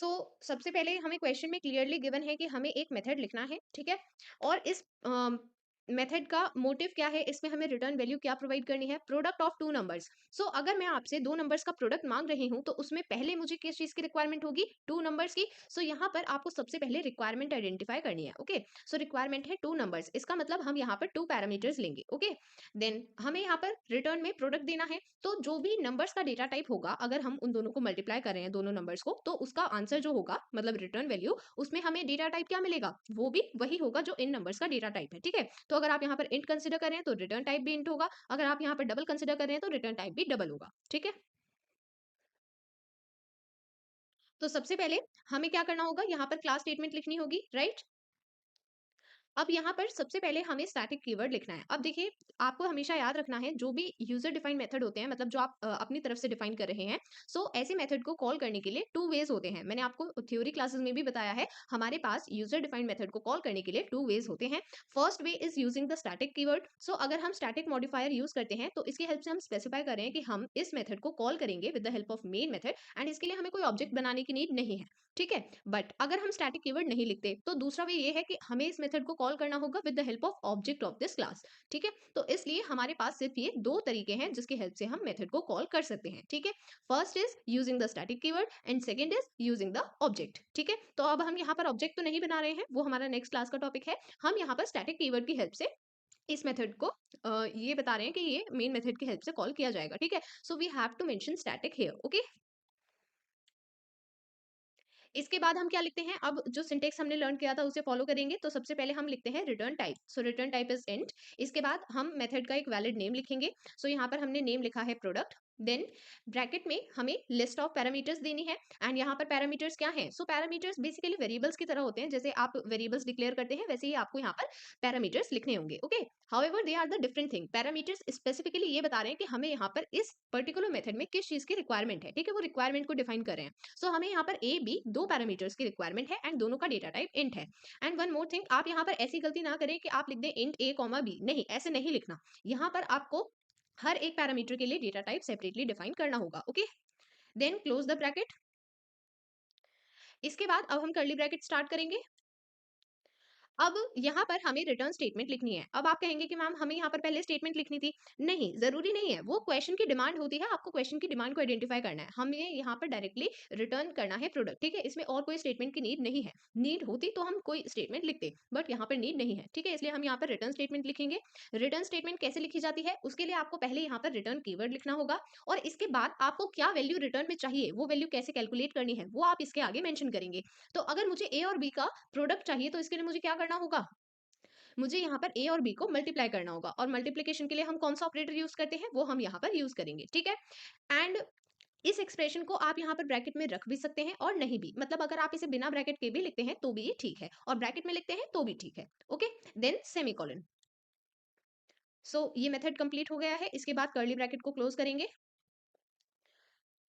सबसे पहले हमें क्वेश्चन में क्लियरली गिवन है कि हमें एक मेथड लिखना है, ठीक है? और इस मेथड का मोटिव क्या है, इसमें हमें रिटर्न वैल्यू क्या प्रोवाइड करनी है, प्रोडक्ट ऑफ टू नंबर्स। अगर मैं आपसे दो नंबर्स का प्रोडक्ट मांग रही हूँ, तो उसमें पहले मुझे किस चीज की रिक्वायरमेंट होगी, टू नंबर्स की। यहाँ पर आपको सबसे पहले रिक्वायरमेंट आइडेंटिफाई करनी है। ओके, रिक्वायरमेंट है टू नंबर्स, इसका मतलब हम यहाँ पर टू पैरामीटर्स लेंगे। ओके, देन हमें यहाँ पर रिटर्न में प्रोडक्ट देना है, तो जो भी नंबर्स का डेटा टाइप होगा, अगर हम उन दोनों को मल्टीप्लाई कर रहे हैं, दोनों नंबर्स को, तो उसका आंसर जो होगा, मतलब रिटर्न वैल्यू, उसमें हमें डेटा टाइप क्या मिलेगा, वो भी वही होगा जो इन नंबर्स का डेटा टाइप है। ठीक है, तो अगर आप यहाँ पर इंट कंसिडर कर रहे हैं तो रिटर्न टाइप भी इंट होगा, अगर आप यहाँ पर डबल कंसिडर कर रहे हैं तो रिटर्न टाइप भी डबल होगा। ठीक है, तो सबसे पहले हमें क्या करना होगा, यहाँ पर क्लास स्टेटमेंट लिखनी होगी, राइट। अब यहाँ पर सबसे पहले हमें स्टैटिक कीवर्ड लिखना है। अब देखिए, आपको हमेशा याद रखना है, जो भी यूजर डिफाइंड मेथड होते हैं, मतलब जो आप अपनी तरफ से डिफाइन कर रहे हैं, ऐसे मेथड को कॉल करने के लिए टू वेज होते हैं। मैंने आपको थ्योरी क्लासेस में भी बताया है, हमारे पास यूजर डिफाइंड मेथड को कॉल करने के लिए टू वेज होते हैं। First way is using the static keyword. अगर हम स्टैटिक मॉडिफायर यूज करते हैं, तो इसकी हेल्प से हम स्पेसिफाई कर रहे हैं कि हम इस मेथड को कॉल करेंगे with the help of main method, and इसके लिए हमें कोई ऑब्जेक्ट बनाने की नीड नहीं है। ठीक है, बट अगर हम स्टैटिक कीवर्ड नहीं लिखते, तो दूसरा वे ये है कि हमें इस मेथड को कॉल करना होगा with the help of object of this class. ठीक है, तो इसलिए हमारे पास सिर्फ ये दो तरीके हैं जिसकी हेल्प से हम मेथड को कॉल कर सकते हैं। ठीक है, first is using the static keyword and second is using the object. ठीक है, तो अब हम यहाँ पर ऑब्जेक्ट तो नहीं बना रहे हैं, वो हमारा नेक्स्ट क्लास का टॉपिक है। हम यहाँ पर स्टैटिक कीवर्ड की हेल्प से इस मेथड को ये बता रहे हैं कि ये मेन मेथड की हेल्प से कॉल किया जाएगा। ठीक है, so we have to mention static here. Okay, इसके बाद हम क्या लिखते हैं, अब जो सिंटेक्स हमने लर्न किया था उसे फॉलो करेंगे। तो सबसे पहले हम लिखते हैं return type. Return type is int. इसके बाद हम मेथड का एक वैलिड नेम लिखेंगे। यहाँ पर हमने नेम लिखा है प्रोडक्ट। देन ब्रैकेट में हमें लिस्ट ऑफ पैरामीटर्स देनी है, एंड यहाँ पर पैरामीटर्स क्या हैं, पैरामीटर्स बेसिकली वेरिएबल्स की तरह होते हैं। जैसे आप वेरिएबल्स डिक्लेयर करते हैं, वैसे ही आपको यहाँ पर पैरामीटर्स लिखने होंगे। Okay, however they are the different thing. Parameters specifically ये बता रहे हैं कि हमें यहाँ पर इस पर्टिकुलर मेथड में किस चीज की रिक्वायरमेंट है। ठीक है, वो रिक्वायरमेंट को डिफाइन कर रहे हैं। हमें यहाँ पर ए बी दो पैरामीटर्स की रिक्वायरमेंट है, एंड दोनों का डेटा टाइप इंट है। एंड वन मोर थिंग, आप यहाँ पर ऐसी गलती ना करें कि आप लिख दें इंट ए कॉमा बी, नहीं, ऐसे नहीं लिखना। यहाँ पर आपको हर एक पैरामीटर के लिए डेटा टाइप सेपरेटली डिफाइन करना होगा। Okay, then close the bracket. इसके बाद अब हम कर्ली ब्रैकेट स्टार्ट करेंगे। अब यहाँ पर हमें रिटर्न स्टेटमेंट लिखनी है। अब आप कहेंगे कि मैम हमें यहाँ पर पहले स्टेटमेंट लिखनी थी। नहीं, जरूरी नहीं है, वो क्वेश्चन की डिमांड होती है, आपको क्वेश्चन की डिमांड को आइडेंटिफाई करना है। हमें यहाँ पर डायरेक्टली रिटर्न करना है प्रोडक्ट। ठीक है, इसमें और कोई स्टेटमेंट की नीड नहीं है। नीड होती तो हम कोई स्टेटमेंट लिखते, बट यहाँ पर नीड नहीं है। ठीक है, इसलिए हम यहाँ पर रिटर्न स्टेटमेंट लिखेंगे। रिटर्न स्टेटमेंट कैसे लिखी जाती है, उसके लिए आपको पहले यहाँ पर रिटर्न कीवर्ड लिखना होगा, और इसके बाद आपको क्या वैल्यू रिटर्न में चाहिए, वो वैल्यू कैसे कैलकुलेट करनी है, वो आप इसके आगे मेंशन करेंगे। तो अगर मुझे ए और बी का प्रोडक्ट चाहिए, तो इसके लिए मुझे क्या करना होगा, मुझे यहाँ पर ए और बी को मल्टीप्लाई करना होगा, और मल्टीप्लिकेशन के लिए हम कौन सा ऑपरेटर यूज करते हैं, वो हम यहाँ पर यूज करेंगे। ठीक है, एंड इस एक्सप्रेशन को आप यहाँ पर ब्रैकेट में रख भी सकते हैं और नहीं भी, मतलब अगर आप इसे बिना ब्रैकेट के भी लिखते हैं तो भी ये ठीक है, और ब्रैकेट में लिखते हैं तो भी ठीक है। Okay, then semicolon. ये मेथड कंप्लीट हो गया है। इसके बाद कर्ली ब्रैकेट को क्लोज करेंगे।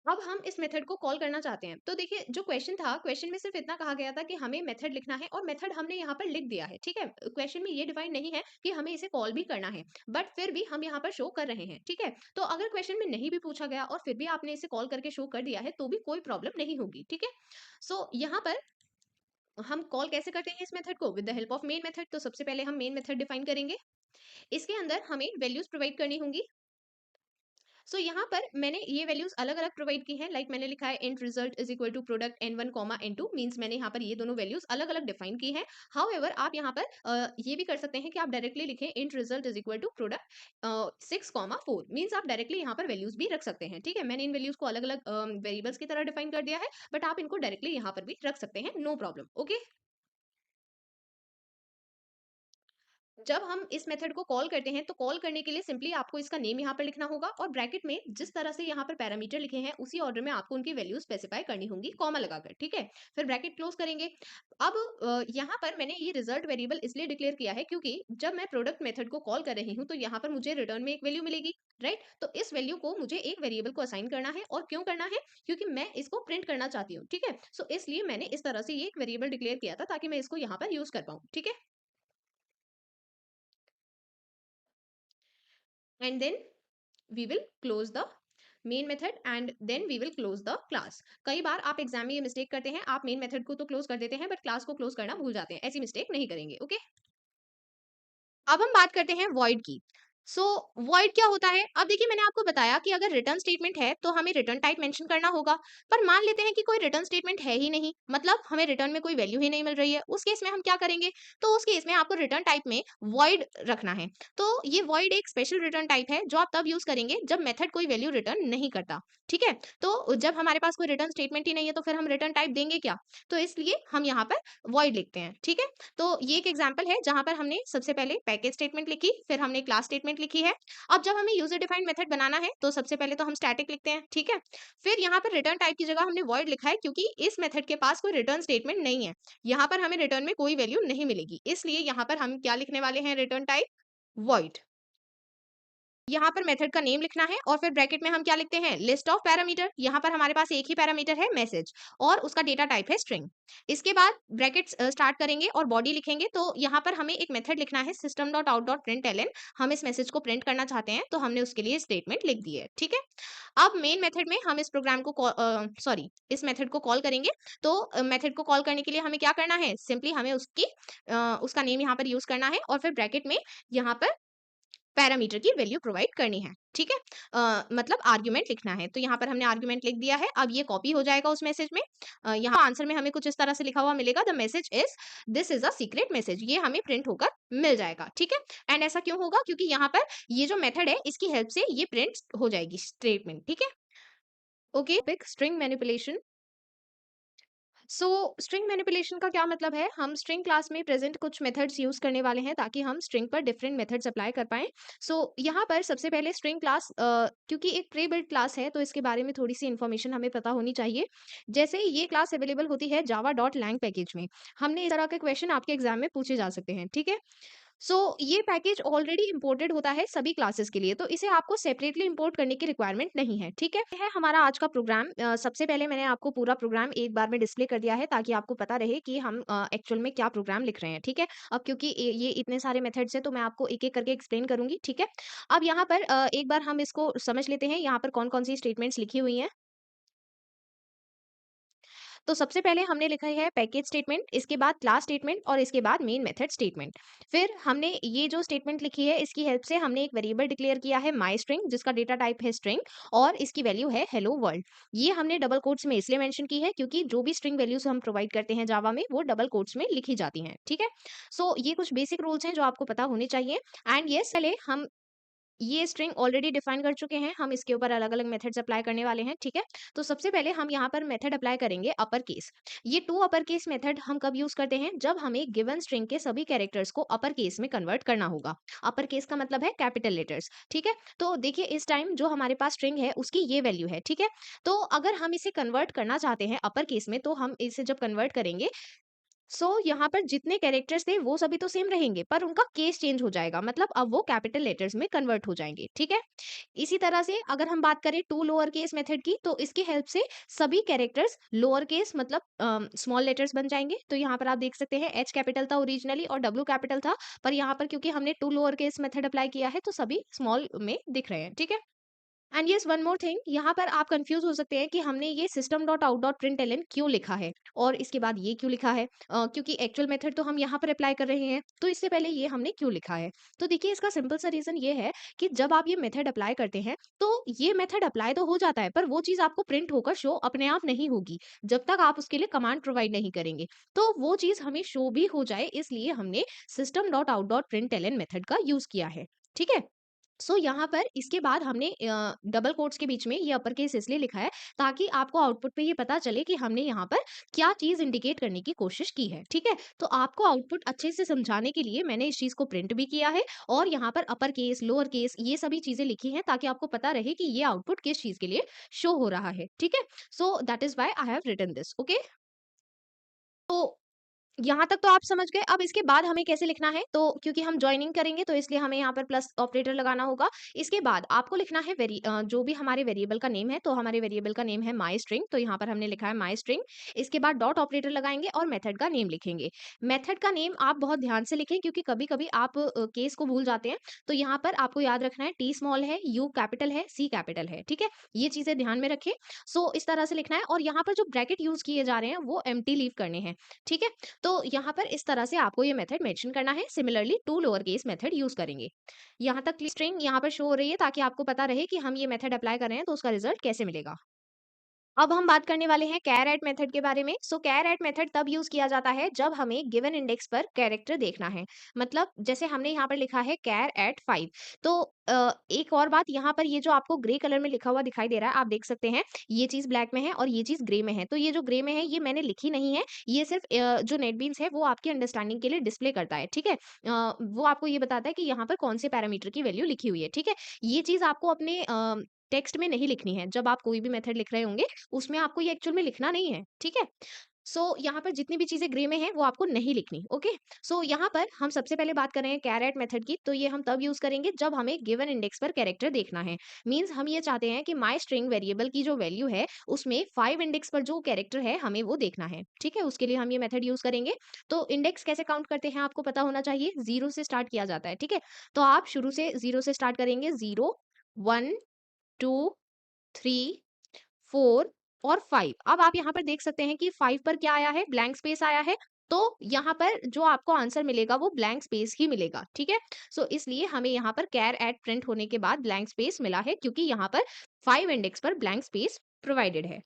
अब हम इस मेथड को कॉल करना चाहते हैं। तो देखिए, जो क्वेश्चन था, क्वेश्चन में सिर्फ इतना कहा गया था कि हमें मेथड लिखना है, और मेथड हमने यहाँ पर लिख दिया है। ठीक है, क्वेश्चन में ये डिफाइन नहीं है कि हमें इसे कॉल भी करना है, बट फिर भी हम यहाँ पर शो कर रहे हैं। ठीक है, तो अगर क्वेश्चन में नहीं भी पूछा गया और फिर भी आपने इसे कॉल करके शो कर दिया है, तो भी कोई प्रॉब्लम नहीं होगी। ठीक है, यहाँ पर हम कॉल कैसे करते हैं इस मेथड को, with the help of main method. तो सबसे पहले हम मेन मेथड डिफाइन करेंगे। इसके अंदर हमें वैल्यूज प्रोवाइड करनी होंगी। यहाँ पर मैंने ये वैल्यूज अलग अलग प्रोवाइड की हैं। लाइक मैंने लिखा है int result is equal to product n1 comma n2, means मैंने यहाँ पर ये दोनों वैल्यूज अलग अलग डिफाइन की हैं। हाउएवर आप यहाँ पर ये भी कर सकते हैं कि आप डायरेक्टली लिखें int result is equal to product 6 comma 4, means आप डायरेक्टली यहाँ पर वैल्यूज भी रख सकते हैं। ठीक है, मैंने इन वैल्यूज को अलग अलग वेरिएबल्स की तरह डिफाइन कर दिया है, बट आप इनको डायरेक्टली यहाँ पर भी रख सकते हैं, नो प्रॉब्लम। ओके, जब हम इस मेथड को कॉल करते हैं, तो कॉल करने के लिए सिंपली आपको इसका नेम यहाँ पर लिखना होगा, और ब्रैकेट में जिस तरह से यहाँ पर पैरामीटर लिखे हैं उसी ऑर्डर में आपको उनकी वैल्यू स्पेसिफाई करनी होंगी, कॉमा लगाकर। ठीक है, फिर ब्रैकेट क्लोज करेंगे। अब यहाँ पर मैंने ये रिजल्ट वेरिएबल इसलिए डिक्लेयर किया है क्योंकि जब मैं प्रोडक्ट मेथड को कॉल कर रही हूँ, तो यहाँ पर मुझे रिटर्न में एक वैल्यू मिलेगी, राइट। तो इस वैल्यू को मुझे एक वेरिएबल को असाइन करना है, और क्यों करना है, क्योंकि मैं इसको प्रिंट करना चाहती हूँ। ठीक है, इसलिए मैंने इस तरह से ये एक वेरिएबल डिक्लेयर किया था, ताकि मैं इसको यहाँ पर यूज कर पाऊँ। ठीक है, and then we will close the main method and then we will close the class. कई बार आप एग्जाम में ये मिस्टेक करते हैं, आप मेन मेथड को तो क्लोज कर देते हैं बट क्लास को क्लोज करना भूल जाते हैं। ऐसी मिस्टेक नहीं करेंगे। ओके, अब हम बात करते हैं वॉइड की। सो वॉइड क्या होता है? अब देखिए, मैंने आपको बताया कि अगर रिटर्न स्टेटमेंट है तो हमें रिटर्न टाइप मेंशन करना होगा। पर मान लेते हैं कि कोई रिटर्न स्टेटमेंट है ही नहीं, मतलब हमें रिटर्न में कोई वैल्यू ही नहीं मिल रही है। उस केस में हम क्या करेंगे? तो उस केस में आपको रिटर्न टाइप में वॉइड रखना है। तो ये वॉइड एक स्पेशल रिटर्न टाइप है जो आप तब यूज करेंगे जब मेथड कोई वैल्यू रिटर्न नहीं करता। ठीक है, तो जब हमारे पास कोई रिटर्न स्टेटमेंट ही नहीं है तो फिर हम रिटर्न टाइप देंगे क्या? तो इसलिए हम यहाँ पर वॉइड लिखते हैं। ठीक है, तो ये एक एग्जांपल है जहां पर हमने सबसे पहले पैकेज स्टेटमेंट लिखी, फिर हमने क्लास स्टेटमेंट लिखी है। अब जब हमें यूजर डिफाइंड मेथड बनाना है तो सबसे पहले तो हम स्टैटिक लिखते हैं। ठीक है, फिर यहाँ पर रिटर्न टाइप की जगह हमने वॉइड लिखा है क्योंकि इस मेथड के पास कोई रिटर्न स्टेटमेंट नहीं है। यहाँ पर हमें रिटर्न में कोई वैल्यू नहीं मिलेगी, इसलिए यहाँ पर हम क्या लिखने वाले हैं? Return type void. यहाँ पर मेथड का नेम लिखना है और फिर ब्रैकेट में हम क्या लिखते हैं? List of parameter. यहाँ पर हमारे पास एक ही पैरामीटर है मैसेज और उसका डेटा टाइप है स्ट्रिंग। इसके बाद ब्रैकेट्स स्टार्ट करेंगे और बॉडी लिखेंगे। तो यहाँ पर हमें एक मेथड लिखना है system dot out dot print L N. हम इस मैसेज को प्रिंट करना चाहते हैं तो हमने उसके लिए स्टेटमेंट लिख दी है। ठीक है, अब मेन मेथड में हम इस प्रोग्राम को सॉरी इस मेथड को कॉल करेंगे। तो मेथड को कॉल करने के लिए हमें क्या करना है? सिंपली हमें उसका नेम यहाँ पर यूज करना है और फिर ब्रैकेट में यहाँ पर पैरामीटर की वैल्यू प्रोवाइड करनी है। ठीक है, मतलब आर्गुमेंट लिखना है। तो यहाँ पर हमने आर्गुमेंट लिख दिया है। अब ये कॉपी हो जाएगा उस मैसेज में। यहाँ आंसर में हमें कुछ इस तरह से लिखा हुआ मिलेगा, the message is this is a secret message. ये हमें प्रिंट होकर मिल जाएगा। ठीक है, एंड ऐसा क्यों होगा? क्योंकि यहाँ पर ये जो मेथड है इसकी हेल्प से ये प्रिंट हो जाएगी स्टेटमेंट। ठीक है, okay, pick string manipulation. So string manipulation का क्या मतलब है? हम स्ट्रिंग क्लास में प्रेजेंट कुछ मेथड्स यूज करने वाले हैं ताकि हम स्ट्रिंग पर डिफरेंट मेथड्स अप्लाई कर पाएं। सो यहाँ पर सबसे पहले स्ट्रिंग क्लास, क्योंकि एक प्री बिल्ट क्लास है तो इसके बारे में थोड़ी सी इन्फॉर्मेशन हमें पता होनी चाहिए। जैसे ये क्लास अवेलेबल होती है जावा डॉट लैंग पैकेज में। हमने इस तरह के क्वेश्चन आपके एग्जाम में पूछे जा सकते हैं। ठीक है, सो ये पैकेज ऑलरेडी इंपोर्टेड होता है सभी क्लासेस के लिए, तो इसे आपको सेपरेटली इंपोर्ट करने की रिक्वायरमेंट नहीं है। ठीक है, ये है हमारा आज का प्रोग्राम। सबसे पहले मैंने आपको पूरा प्रोग्राम एक बार में डिस्प्ले कर दिया है ताकि आपको पता रहे कि हम एक्चुअल में क्या प्रोग्राम लिख रहे हैं। ठीक है, अब क्योंकि ये इतने सारे मेथड्स हैं तो मैं आपको एक एक करके एक्सप्लेन करूंगी। ठीक है, अब यहाँ पर एक बार हम इसको समझ लेते हैं यहाँ पर कौन कौन सी स्टेटमेंट्स लिखी हुई हैं। तो सबसे पहले हमने लिखा है पैकेज स्टेटमेंट, इसके बाद क्लास स्टेटमेंट और इसके बाद मेन मेथड स्टेटमेंट। फिर हमने ये जो स्टेटमेंट लिखी है इसकी हेल्प से हमने एक वेरिएबल डिक्लेयर किया है माई स्ट्रिंग, जिसका डेटा टाइप है स्ट्रिंग और इसकी वैल्यू है हेलो वर्ल्ड। ये हमने डबल कोट्स में इसलिए मेंशन की है क्योंकि जो भी स्ट्रिंग वैल्यूज हम प्रोवाइड करते हैं जावा में वो डबल कोट्स में लिखी जाती हैं। ठीक है, सो ये कुछ बेसिक रूल्स हैं जो आपको पता होने चाहिए। एंड यस, पहले हम ये स्ट्रिंग ऑलरेडी डिफाइन कर चुके हैं, हम इसके ऊपर अलग-अलग मेथड्स अप्लाई करने वाले हैं। ठीक है, तो सबसे पहले हम यहाँ पर मेथड अप्लाई करेंगे अपर केस। ये टू अपर केस मेथड हम कब यूज करते हैं? जब हमें गिवन स्ट्रिंग के सभी कैरेक्टर्स को अपर केस में कन्वर्ट करना होगा। अपर केस का मतलब है कैपिटल लेटर्स। ठीक है, तो देखिए इस टाइम जो हमारे पास स्ट्रिंग है उसकी ये वैल्यू है। ठीक है, तो अगर हम इसे कन्वर्ट करना चाहते हैं अपर केस में तो हम इसे जब कन्वर्ट करेंगे, यहाँ पर जितने कैरेक्टर्स थे वो सभी तो सेम रहेंगे पर उनका केस चेंज हो जाएगा, मतलब अब वो कैपिटल लेटर्स में कन्वर्ट हो जाएंगे। ठीक है, इसी तरह से अगर हम बात करें टू लोअर केस मेथड की तो इसकी हेल्प से सभी कैरेक्टर्स लोअर केस मतलब स्मॉल लेटर्स बन जाएंगे। तो यहाँ पर आप देख सकते हैं एच कैपिटल था ओरिजिनली और डब्ल्यू कैपिटल था, पर यहाँ पर क्योंकि हमने to lower case method apply किया है तो सभी स्मॉल में दिख रहे हैं। ठीक है, and yes one more thing, यहाँ पर आप कंफ्यूज हो सकते हैं कि हमने ये system dot out dot print L क्यों लिखा है और इसके बाद ये क्यों लिखा है। क्योंकि एक्चुअल मेथड तो हम यहाँ पर अप्लाई कर रहे हैं, तो इससे पहले ये हमने क्यों लिखा है? तो देखिए इसका सिंपल सा रीजन ये है कि जब आप ये मेथड अप्लाई करते हैं तो ये मेथड अप्लाई तो हो जाता है पर वो चीज आपको प्रिंट होकर शो अपने आप नहीं होगी जब तक आप उसके लिए कमांड प्रोवाइड नहीं करेंगे। तो वो चीज हमें शो भी हो जाए इसलिए हमने system dot out dot print L method का यूज किया है। ठीक है, यहाँ पर इसके बाद हमने डबल कोट्स के बीच में ये अपर केस इसलिए लिखा है ताकि आपको आउटपुट पे ये पता चले कि हमने यहाँ पर क्या चीज इंडिकेट करने की कोशिश की है। ठीक है, तो आपको आउटपुट अच्छे से समझाने के लिए मैंने इस चीज को प्रिंट भी किया है और यहाँ पर अपर केस लोअर केस ये सभी चीजें लिखी हैं ताकि आपको पता रहे कि ये आउटपुट किस चीज के लिए शो हो रहा है। ठीक है, so that is why I have written this. Okay, यहाँ तक तो आप समझ गए। अब इसके बाद हमें कैसे लिखना है, तो क्योंकि हम जॉइनिंग करेंगे तो इसलिए हमें यहाँ पर प्लस ऑपरेटर लगाना होगा। इसके बाद आपको लिखना है जो भी हमारे वेरिएबल का नेम है, तो हमारे वेरिएबल का नेम है माय स्ट्रिंग, तो यहाँ पर हमने लिखा है माय स्ट्रिंग। इसके बाद डॉट ऑपरेटर लगाएंगे और मेथड का नेम लिखेंगे। मेथड का नेम आप बहुत ध्यान से लिखें, क्योंकि कभी-कभी आप केस को भूल जाते हैं। तो यहाँ पर आपको याद रखना है टी स्मॉल है, यू कैपिटल है, सी कैपिटल है, ठीक है? ये चीज़ें ध्यान में रखें। सो इस तरह से लिखना है, और यहाँ पर जो ब्रैकेट यूज़ किए जा रहे हैं वो एम्प्टी लीव करने हैं, ठीक है? तो यहाँ पर इस तरह से आपको ये मेथड मेंशन करना है। Similarly to lower case method use करेंगे। यहाँ तक स्ट्रिंग यहाँ पर शो हो रही है, ताकि आपको पता रहे कि हम ये मेथड अप्लाई कर रहे हैं तो उसका रिजल्ट कैसे मिलेगा। अब हम बात करने वाले हैं कैर एट मेथड के बारे में। सो कैर एट मेथड तब यूज किया जाता है जब हमें गिवन इंडेक्स पर कैरेक्टर देखना है। मतलब जैसे हमने यहाँ पर लिखा है कैर एट 5। तो एक और बात, यहाँ पर ये जो आपको ग्रे कलर में लिखा हुआ दिखाई दे रहा है, आप देख सकते हैं ये चीज ब्लैक में है और ये चीज ग्रे में है। तो ये जो ग्रे में है ये मैंने लिखी नहीं है, ये सिर्फ जो नेटबीन्स है वो आपकी अंडरस्टैंडिंग के लिए डिस्प्ले करता है, ठीक है? वो आपको ये बताता है कि यहाँ पर कौन से पैरामीटर की वैल्यू लिखी हुई है, ठीक है? ये चीज आपको अपने टेक्स्ट में नहीं लिखनी है। जब आप कोई भी मेथड लिख रहे होंगे उसमें आपको ये एक्चुअल में लिखना नहीं है, ठीक है? सो यहाँ पर जितनी भी चीज़ें ग्रे में हैं वो आपको नहीं लिखनी, ओके? सो यहाँ पर हम सबसे पहले बात कर रहे हैं कैरेट मेथड की, तो ये हम तब यूज़ करेंगे जब हमें गिवन इंडेक्स पर कैरेक्टर देखना है। मीन्स हम ये चाहते हैं कि माय स्ट्रिंग वेरिएबल की जो वैल्यू है उसमें 5 इंडेक्स पर जो कैरेक्टर है हमें वो देखना है, ठीक है? उसके लिए हम ये मेथड यूज़ करेंगे। तो इंडेक्स कैसे काउंट करते हैं आपको पता होना चाहिए, 0 से स्टार्ट किया जाता है, ठीक है? तो आप शुरू से 0 से स्टार्ट करेंगे, 0, 1, 2, 3, 4 और 5। अब आप यहाँ पर देख सकते हैं कि 5 पर क्या आया है, ब्लैंक स्पेस आया है। तो यहाँ पर जो आपको आंसर मिलेगा वो ब्लैंक स्पेस ही मिलेगा, ठीक है? सो इसलिए हमें यहाँ पर कैर एट प्रिंट होने के बाद ब्लैंक स्पेस मिला है, क्योंकि यहाँ पर 5 इंडेक्स पर ब्लैंक स्पेस प्रोवाइडेड है।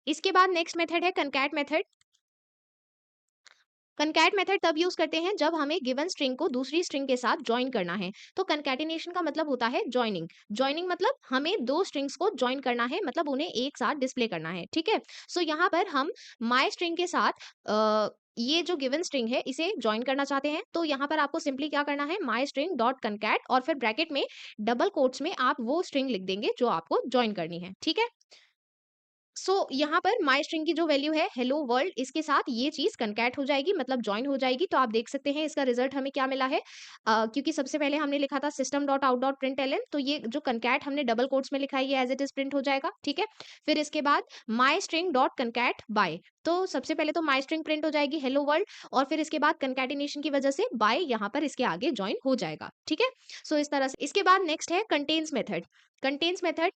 इसके बाद नेक्स्ट मेथड है कनकैट मेथड। कनकैट मेथड तब यूज करते हैं जब हमें गिवन स्ट्रिंग को दूसरी स्ट्रिंग के साथ ज्वाइन करना है। तो कनकैटिनेशन का मतलब होता है ज्वाइनिंग। ज्वाइनिंग मतलब हमें दो स्ट्रिंग्स को ज्वाइन करना है, मतलब उन्हें एक साथ डिस्प्ले करना है, ठीक है? सो यहाँ पर हम माय स्ट्रिंग के साथ ये जो गिवन स्ट्रिंग है इसे ज्वाइन करना चाहते हैं। तो यहाँ पर आपको सिंपली क्या करना है, माय स्ट्रिंग डॉट कनकैट और फिर ब्रैकेट में डबल कोट्स में आप वो स्ट्रिंग लिख देंगे जो आपको ज्वाइन करनी है, ठीक है? यहाँ पर माय स्ट्रिंग की जो वैल्यू है हेलो वर्ल्ड, इसके साथ ये चीज कनकैट हो जाएगी, मतलब जॉइन हो जाएगी। तो आप देख सकते हैं इसका रिजल्ट हमें क्या मिला है। क्योंकि सबसे पहले हमने लिखा था system dot out dot print L N, तो ये जो कनकैट हमने डबल कोट्स में लिखा है ये एज इट इज प्रिंट हो जाएगा, ठीक है? फिर इसके बाद माई स्ट्रिंग डॉट कनकैट बाय, तो सबसे पहले तो माई स्ट्रिंग प्रिंट हो जाएगी हेलो वर्ल्ड, और फिर इसके बाद कनकैटिनेशन की वजह से बाय यहाँ पर इसके आगे ज्वाइन हो जाएगा, ठीक है? सो इस तरह से इसके बाद नेक्स्ट है कंटेन्स मेथड। कंटेन्स मेथड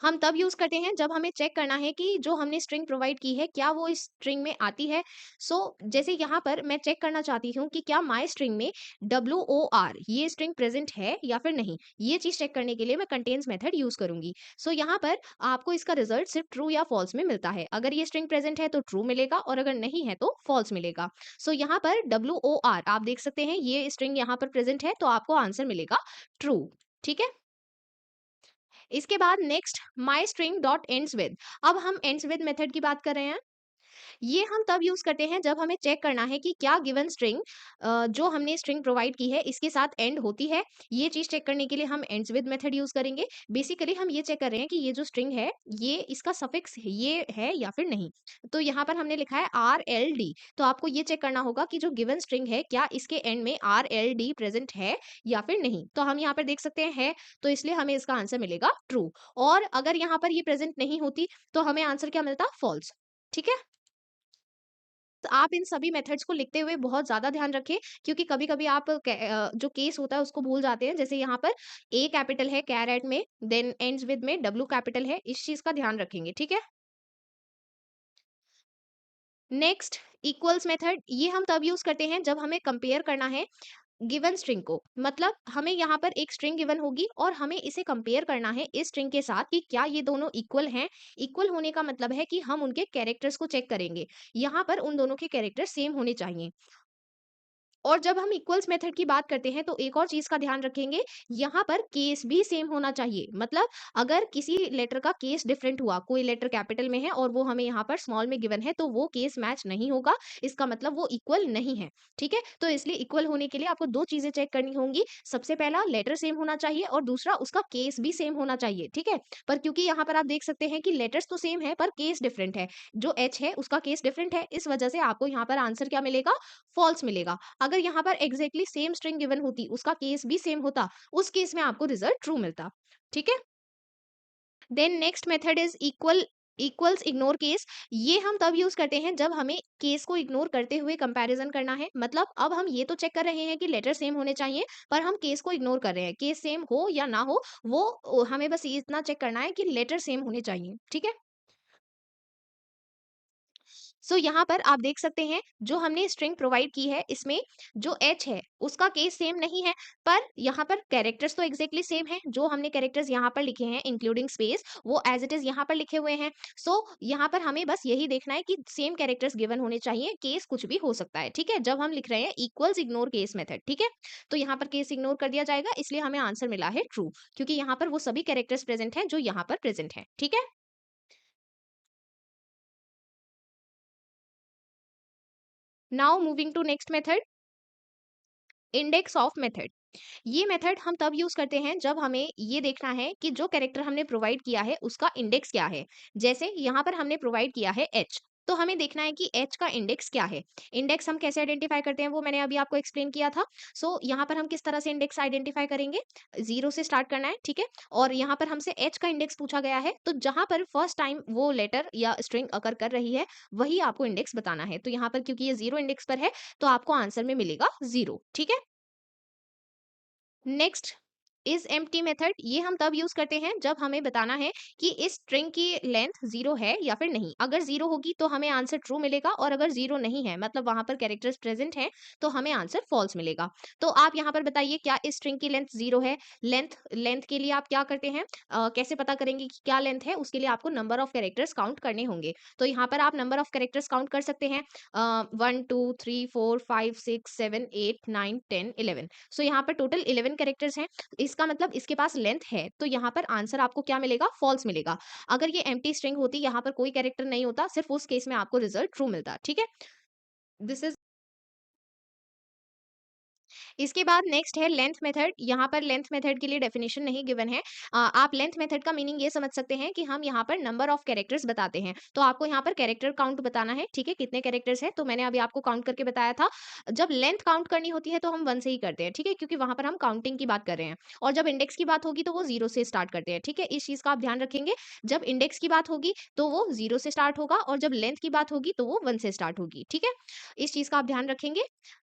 हम तब यूज़ करते हैं जब हमें चेक करना है कि जो हमने स्ट्रिंग प्रोवाइड की है क्या वो इस स्ट्रिंग में आती है। जैसे यहाँ पर मैं चेक करना चाहती हूँ कि क्या माय स्ट्रिंग में WOR ये स्ट्रिंग प्रेजेंट है या फिर नहीं। ये चीज़ चेक करने के लिए मैं कंटेन्स मेथड यूज़ करूंगी। यहाँ पर आपको इसका रिजल्ट सिर्फ ट्रू या फॉल्स में मिलता है। अगर ये स्ट्रिंग प्रेजेंट है तो ट्रू मिलेगा और अगर नहीं है तो फॉल्स मिलेगा। यहाँ पर WOR आप देख सकते हैं ये स्ट्रिंग यहाँ पर प्रेजेंट है, तो आपको आंसर मिलेगा ट्रू, ठीक है? इसके बाद next my string dot ends with. अब हम एंड्स विद मेथड की बात कर रहे हैं। ये हम तब यूज करते हैं जब हमें चेक करना है कि क्या गिवन स्ट्रिंग जो हमने स्ट्रिंग प्रोवाइड की है इसके साथ एंड होती है। ये चीज चेक करने के लिए हम एंड्स विद मेथड यूज करेंगे। बेसिकली हम ये चेक कर रहे हैं कि ये जो स्ट्रिंग है ये इसका सफिक्स ये है या फिर नहीं। तो यहाँ पर हमने लिखा है RLD, तो आपको ये चेक करना होगा कि जो गिवन स्ट्रिंग है क्या इसके एंड में RLD प्रेजेंट है या फिर नहीं। तो हम यहाँ पर देख सकते हैं है, तो इसलिए हमें इसका आंसर मिलेगा ट्रू। और अगर यहाँ पर ये प्रेजेंट नहीं होती तो हमें आंसर क्या मिलता, फॉल्स, ठीक है? तो आप इन सभी मेथड्स को लिखते हुए बहुत ज़्यादा ध्यान रखें, क्योंकि कभी-कभी आप जो केस होता है उसको भूल जाते हैं। जैसे यहाँ पर ए कैपिटल है कैरेट में, देन एंड्स विद में डब्ल्यू कैपिटल है, इस चीज़ का ध्यान रखेंगे, ठीक है? नेक्स्ट इक्वल्स मेथड, ये हम तब यूज़ करते हैं जब हमें कंपेयर करना है गिवन स्ट्रिंग को। मतलब हमें यहाँ पर एक स्ट्रिंग गिवन होगी और हमें इसे कंपेयर करना है इस स्ट्रिंग के साथ कि क्या ये दोनों इक्वल हैं। इक्वल होने का मतलब है कि हम उनके कैरेक्टर्स को चेक करेंगे। यहाँ पर उन दोनों के कैरेक्टर सेम होने चाहिए। और जब हम इक्वल्स मेथड की बात करते हैं तो एक और चीज का ध्यान रखेंगे, यहाँ पर केस भी सेम होना चाहिए। मतलब अगर किसी लेटर का केस डिफरेंट हुआ, कोई लेटर कैपिटल में है और वो हमें यहाँ पर स्मॉल में गिवन है, तो वो केस मैच नहीं होगा, इसका मतलब वो इक्वल नहीं है। ठीक है, तो इसलिए इक्वल होने के लिए आपको दो चीजें चेक करनी होंगी। सबसे पहला लेटर सेम होना चाहिए और दूसरा उसका केस भी सेम होना चाहिए। ठीक है, पर क्योंकि यहाँ पर आप देख सकते हैं कि लेटर्स तो सेम है पर केस डिफरेंट है, जो एच है उसका केस डिफरेंट है, इस वजह से आपको यहाँ पर आंसर क्या मिलेगा, फॉल्स मिलेगा। अगर यहाँ पर एग्जैक्टली सेम स्ट्रिंग गिवन होती, उसका केस भी सेम होता, उस केस में आपको रिजल्ट ट्रू मिलता। ठीक है, then next method is equals ignore case. ये हम तब यूज करते हैं जब हमें केस को इग्नोर करते हुए कंपैरिजन करना है। मतलब अब हम ये तो चेक कर रहे हैं कि लेटर सेम होने चाहिए, पर हम केस को इग्नोर कर रहे हैं, केस सेम हो या ना हो, वो हमें बस इतना चेक करना है कि लेटर सेम होने चाहिए। ठीक है, सो यहाँ पर आप देख सकते हैं जो हमने स्ट्रिंग प्रोवाइड की है, इसमें जो एच है उसका केस सेम नहीं है, पर यहाँ पर कैरेक्टर्स तो एग्जैक्टली सेम है। जो हमने कैरेक्टर्स यहाँ पर लिखे हैं इंक्लूडिंग स्पेस, वो एज इट इज यहाँ पर लिखे हुए हैं। सो यहाँ पर हमें बस यही देखना है कि सेम कैरेक्टर्स गिवन होने चाहिए, केस कुछ भी हो सकता है। ठीक है, जब हम लिख रहे हैं इक्वल्स इग्नोर केस मेथड। ठीक है, तो यहाँ पर केस इग्नोर कर दिया जाएगा, इसलिए हमें आंसर मिला है ट्रू, क्योंकि यहाँ पर वो सभी कैरेक्टर्स प्रेजेंट हैं जो यहाँ पर प्रेजेंट है। ठीक है, now moving to next method, index of method. ये मेथड हम तब यूज करते हैं जब हमें ये देखना है कि जो कैरेक्टर हमने प्रोवाइड किया है उसका इंडेक्स क्या है। जैसे यहाँ पर हमने प्रोवाइड किया है एच, तो हमें देखना है कि एच का इंडेक्स क्या है। इंडेक्स हम कैसे आइडेंटिफाई करते हैं वो मैंने अभी आपको एक्सप्लेन किया था। सो यहाँ पर हम किस तरह से इंडेक्स आइडेंटिफाई करेंगे, जीरो से स्टार्ट करना है। ठीक है, और यहाँ पर हमसे एच का इंडेक्स पूछा गया है, तो जहां पर फर्स्ट टाइम वो लेटर या स्ट्रिंग अकर कर रही है वही आपको इंडेक्स बताना है। तो यहाँ पर क्योंकि ये जीरो इंडेक्स पर है, तो आपको आंसर में मिलेगा जीरो। ठीक है, नेक्स्ट इज एम्प्टी मेथड। ये हम तब यूज करते हैं जब हमें बताना है कि इस स्ट्रिंग की लेंथ जीरो है या फिर नहीं। अगर जीरो होगी तो हमें आंसर ट्रू मिलेगा, और अगर जीरो नहीं है मतलब वहां पर कैरेक्टर्स प्रेजेंट हैं, तो हमें आंसर फॉल्स मिलेगा। तो आप यहाँ पर बताइए क्या इस स्ट्रिंग की लेंथ जीरो है। लेंथ लेंथ के लिए आप क्या करते हैं, कैसे पता करेंगे कि क्या लेंथ है, उसके लिए आपको नंबर ऑफ कैरेक्टर्स काउंट करने होंगे। तो यहाँ पर आप नंबर ऑफ कैरेक्टर्स काउंट कर सकते हैं, 1 2 3 4 5 6 7 8 9 10 11। सो यहाँ पर टोटल 11 कैरेक्टर्स हैं, इसका मतलब इसके पास लेंथ है, तो यहाँ पर आंसर आपको क्या मिलेगा, फॉल्स मिलेगा। अगर ये एम्प्टी स्ट्रिंग होती, यहाँ पर कोई कैरेक्टर नहीं होता, सिर्फ उस केस में आपको रिजल्ट ट्रू मिलता। ठीक है, दिस इज, इसके बाद नेक्स्ट है लेंथ मेथड। यहाँ पर लेंथ मेथड के लिए डेफिनेशन नहीं गिवन है। आप लेंथ मेथड का मीनिंग ये समझ सकते हैं कि हम यहाँ पर नंबर ऑफ कैरेक्टर्स बताते हैं, तो आपको यहाँ पर कैरेक्टर काउंट बताना है। ठीक है, कितने कैरेक्टर्स हैं, तो मैंने अभी आपको काउंट करके बताया था। जब लेंथ काउंट करनी होती है तो हम वन से ही करते हैं। ठीक है, क्योंकि वहां पर हम काउंटिंग की बात कर रहे हैं, और जब इंडेक्स की बात होगी तो वो जीरो से स्टार्ट करते हैं। ठीक है, इस चीज का आप ध्यान रखेंगे। जब इंडेक्स की बात होगी तो वो जीरो से स्टार्ट होगा, और जब लेंथ की बात होगी तो वो वन से स्टार्ट होगी। ठीक है, इस चीज का आप ध्यान रखेंगे।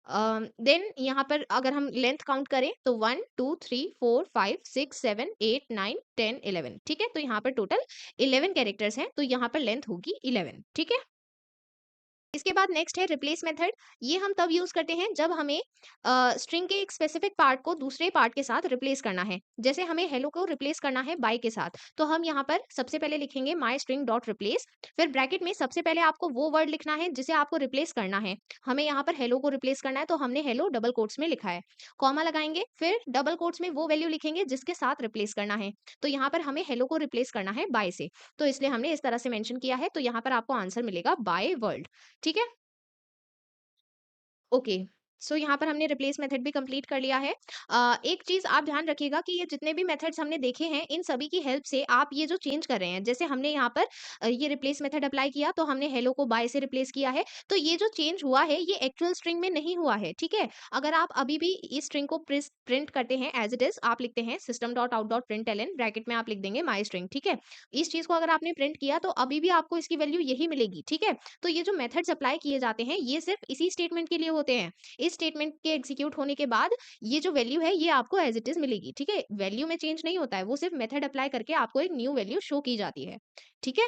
देन यहाँ पर अगर हम लेंथ काउंट करें तो 1 2 3 4 5 6 7 8 9 10 11। ठीक है, तो यहाँ पर टोटल 11 कैरेक्टर्स हैं, तो यहाँ पर लेंथ होगी 11। ठीक है, इसके बाद नेक्स्ट है रिप्लेस मेथड। ये हम तब यूज करते हैं जब हमें स्ट्रिंग के एक स्पेसिफिक पार्ट को दूसरे पार्ट के साथ रिप्लेस करना है। जैसे हमें हेलो को रिप्लेस करना है बाय के साथ, तो हम यहाँ पर सबसे पहले लिखेंगे माई स्ट्रिंग डॉट रिप्लेस, फिर ब्रैकेट में सबसे पहले आपको वो वर्ड लिखना है जिसे आपको रिप्लेस करना है। हमें यहाँ पर हेलो को रिप्लेस करना है, तो हमने हेलो डबल कोट्स में लिखा है, कॉमा लगाएंगे, फिर डबल कोट्स में वो वैल्यू लिखेंगे जिसके साथ रिप्लेस करना है। तो यहाँ पर हमें हेलो को रिप्लेस करना है बाय से, तो इसलिए हमने इस तरह से मेंशन किया है। तो यहाँ पर आपको आंसर मिलेगा बाय वर्ल्ड। ठीक है, ओके, सो यहाँ पर हमने रिप्लेस मेथड भी कंप्लीट कर लिया है। एक चीज आप ध्यान रखिएगा कि ये जितने भी मेथड्स हमने देखे हैं, इन सभी की हेल्प से आप ये जो चेंज कर रहे हैं, जैसे हमने यहाँ पर ये रिप्लेस मेथड अप्लाई किया तो हमने हेलो को बाय से रिप्लेस किया है, तो ये जो चेंज हुआ है ये एक्चुअल स्ट्रिंग में नहीं हुआ है। ठीक है, अगर आप अभी भी इस स्ट्रिंग को प्रिंट करते हैं एज इट इज, आप लिखते हैं system dot out dot print L N, bracket में आप लिख देंगे माई स्ट्रिंग। ठीक है, इस चीज को अगर आपने प्रिंट किया तो अभी भी आपको इसकी वैल्यू यही मिलेगी। ठीक है, तो ये जो मेथड्स अप्लाई किए जाते हैं ये सिर्फ इसी स्टेटमेंट के लिए होते हैं। इस स्टेटमेंट के एग्जीक्यूट होने के बाद ये जो वैल्यू है ये आपको एज इट इज मिलेगी। ठीक है, वैल्यू में चेंज नहीं होता है, वो सिर्फ मेथड अप्लाई करके आपको एक न्यू वैल्यू शो की जाती है। ठीक है,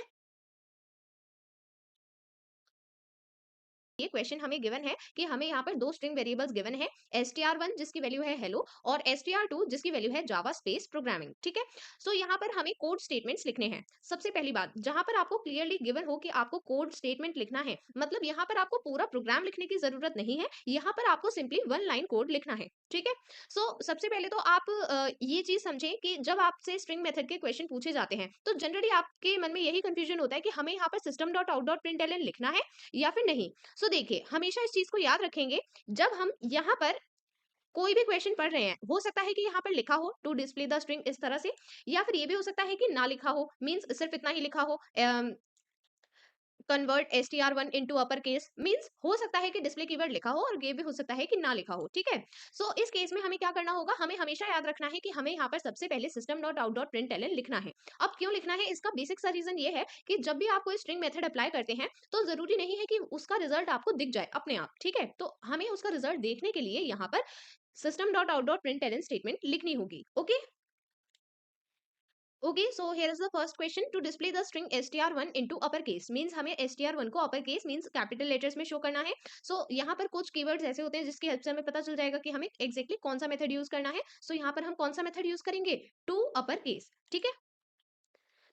ये क्वेश्चन हमें गिवन है कि हमें यहाँ पर दो स्ट्रिंग वेरिएबल्स गिवन है, str1 जिसकी वैल्यू है हेलो और str2 जिसकी वैल्यू है जावा स्पेस प्रोग्रामिंग। ठीक है, सो यहाँ पर हमें कोड स्टेटमेंट्स लिखने हैं। सबसे पहली बात, जहां पर आपको क्लियरली गिवन हो कि आपको कोड स्टेटमेंट लिखना है, मतलब यहाँ पर आपको पूरा प्रोग्राम लिखने की जरूरत नहीं है, यहाँ पर आपको सिंपली वन लाइन कोड लिखना है। ठीक है, सो सबसे पहले तो आप ये चीज समझें कि जब आपसे स्ट्रिंग मेथड के क्वेश्चन पूछे जाते हैं तो जनरली आपके मन में यही कंफ्यूजन होता है कि हमें यहाँ पर system dot out dot println लिखना है या फिर नहीं। सो देखिए, हमेशा इस चीज को याद रखेंगे, जब हम यहाँ पर कोई भी क्वेश्चन पढ़ रहे हैं, हो सकता है कि यहाँ पर लिखा हो टू डिस्प्ले द स्ट्रिंग इस तरह से, या फिर ये भी हो सकता है कि ना लिखा हो, मींस सिर्फ इतना ही लिखा हो, convert str1 into upper case, means हो सकता है कि डिस्प्ले कीवर्ड लिखा हो और ये भी हो सकता है कि ना लिखा हो। ठीक है, सो इस केस में हमें क्या करना होगा, हमें हमेशा याद रखना है कि हमें यहाँ पर सबसे पहले system dot out dot println लिखना है। अब क्यों लिखना है, इसका बेसिक सा रीजन ये है कि जब भी आप कोई स्ट्रिंग मेथड अप्लाई करते हैं तो जरूरी नहीं है कि उसका रिजल्ट आपको दिख जाए अपने आप। ठीक है, तो हमें उसका रिजल्ट देखने के लिए यहाँ पर system dot out dot println statement लिखनी होगी। Okay, Okay, so here is the first question. To display the string str1 into uppercase means हमें str1 को uppercase means capital letters में show करना है. So यहाँ पर कुछ keywords ऐसे होते हैं जिसकी हेल्प से हमें पता चल जाएगा कि हमें exactly कौन सा मेथड यूज करना है. So यहाँ पर हम कौन सा मेथड यूज करेंगे, to uppercase. ठीक है,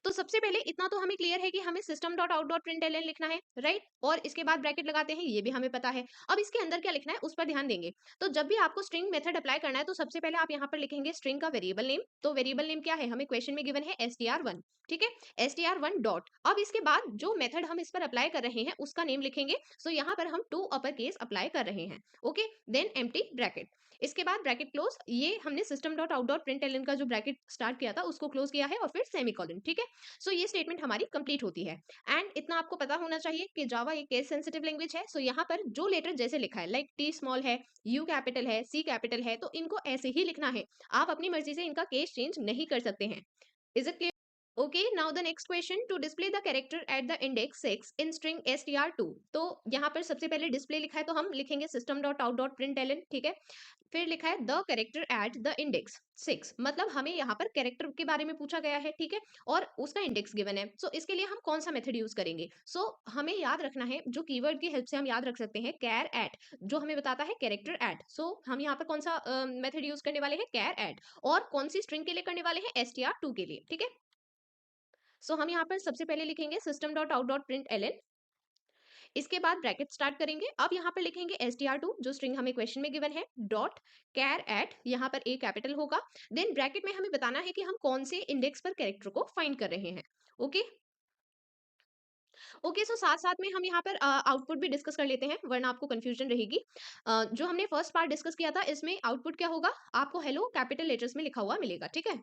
तो सबसे पहले इतना तो हमें क्लियर है कि हमें system dot out dot println लिखना है, राइट, और इसके बाद ब्रैकेट लगाते हैं, ये भी हमें पता है। अब इसके अंदर क्या लिखना है उस पर ध्यान देंगे। तो जब भी आपको स्ट्रिंग मेथड अप्लाई करना है तो सबसे पहले आप यहाँ पर लिखेंगे स्ट्रिंग का वेरिएबल नेम। तो वेरिएबल नेम क्या है, हमें क्वेश्चन में गिवन है str1। ठीक है, str1 डॉट, अब इसके बाद जो मेथड हम इस पर अप्लाई कर रहे हैं उसका नेम लिखेंगे। सो यहाँ पर हम टू अपर केस अप्लाई कर रहे हैं। ओके, देन एम्प्टी ब्रैकेट, इसके बाद ब्रैकेट क्लोज, ये हमने system dot out dot println का जो ब्रैकेट स्टार्ट किया था उसको क्लोज किया है, और फिर सेमीकोलन। ठीक है, सो ये स्टेटमेंट हमारी कंप्लीट होती है। एंड इतना आपको पता होना चाहिए कि जावा एक केस सेंसिटिव लैंग्वेज है। सो यहाँ पर जो लेटर जैसे लिखा है, लाइक टी स्मॉल है, यू कैपिटल है, सी कैपिटल है, तो इनको ऐसे ही लिखना है। आप अपनी मर्जी से इनका केस चेंज नहीं कर सकते हैं। Is it clear? Okay, now the next question, to display the character at the index 6 in string str2। तो यहाँ पर सबसे पहले डिस्प्ले लिखा है तो हम लिखेंगे system dot out dot println। ठीक है, फिर लिखा है the character at the index 6, मतलब हमें यहाँ पर कैरेक्टर के बारे में पूछा गया है। ठीक है, और उसका इंडेक्स गिवन है। सो इसके लिए हम कौन सा मेथड यूज करेंगे, सो हमें याद रखना है, जो कीवर्ड की हेल्प से हम याद रख सकते हैं, कैर एट, जो हमें बताता है कैरेक्टर एट। सो हम यहाँ पर कौन सा मेथड यूज करने वाले हैं, कैर एट, और कौन सी स्ट्रिंग के लिए करने वाले हैं, str2 के लिए। ठीक है, सो हम यहाँ पर सबसे पहले लिखेंगे system dot out dot print L, इसके बाद ब्रैकेट स्टार्ट करेंगे। अब यहाँ पर लिखेंगे str2 जो स्ट्रिंग हमें क्वेश्चन में गिवन है, डॉट कैर एट, यहाँ पर ए कैपिटल होगा, देन ब्रैकेट में हमें बताना है कि हम कौन से इंडेक्स पर कैरेक्टर को फाइंड कर रहे हैं। ओके, ओके, सो साथ साथ में हम यहाँ पर आउटपुट भी डिस्कस कर लेते हैं, वरना आपको कंफ्यूजन रहेगी। जो हमने फर्स्ट पार्ट डिस्कस किया था, इसमें आउटपुट क्या होगा, आपको हेलो कैपिटल लेटर्स में लिखा हुआ मिलेगा। ठीक है,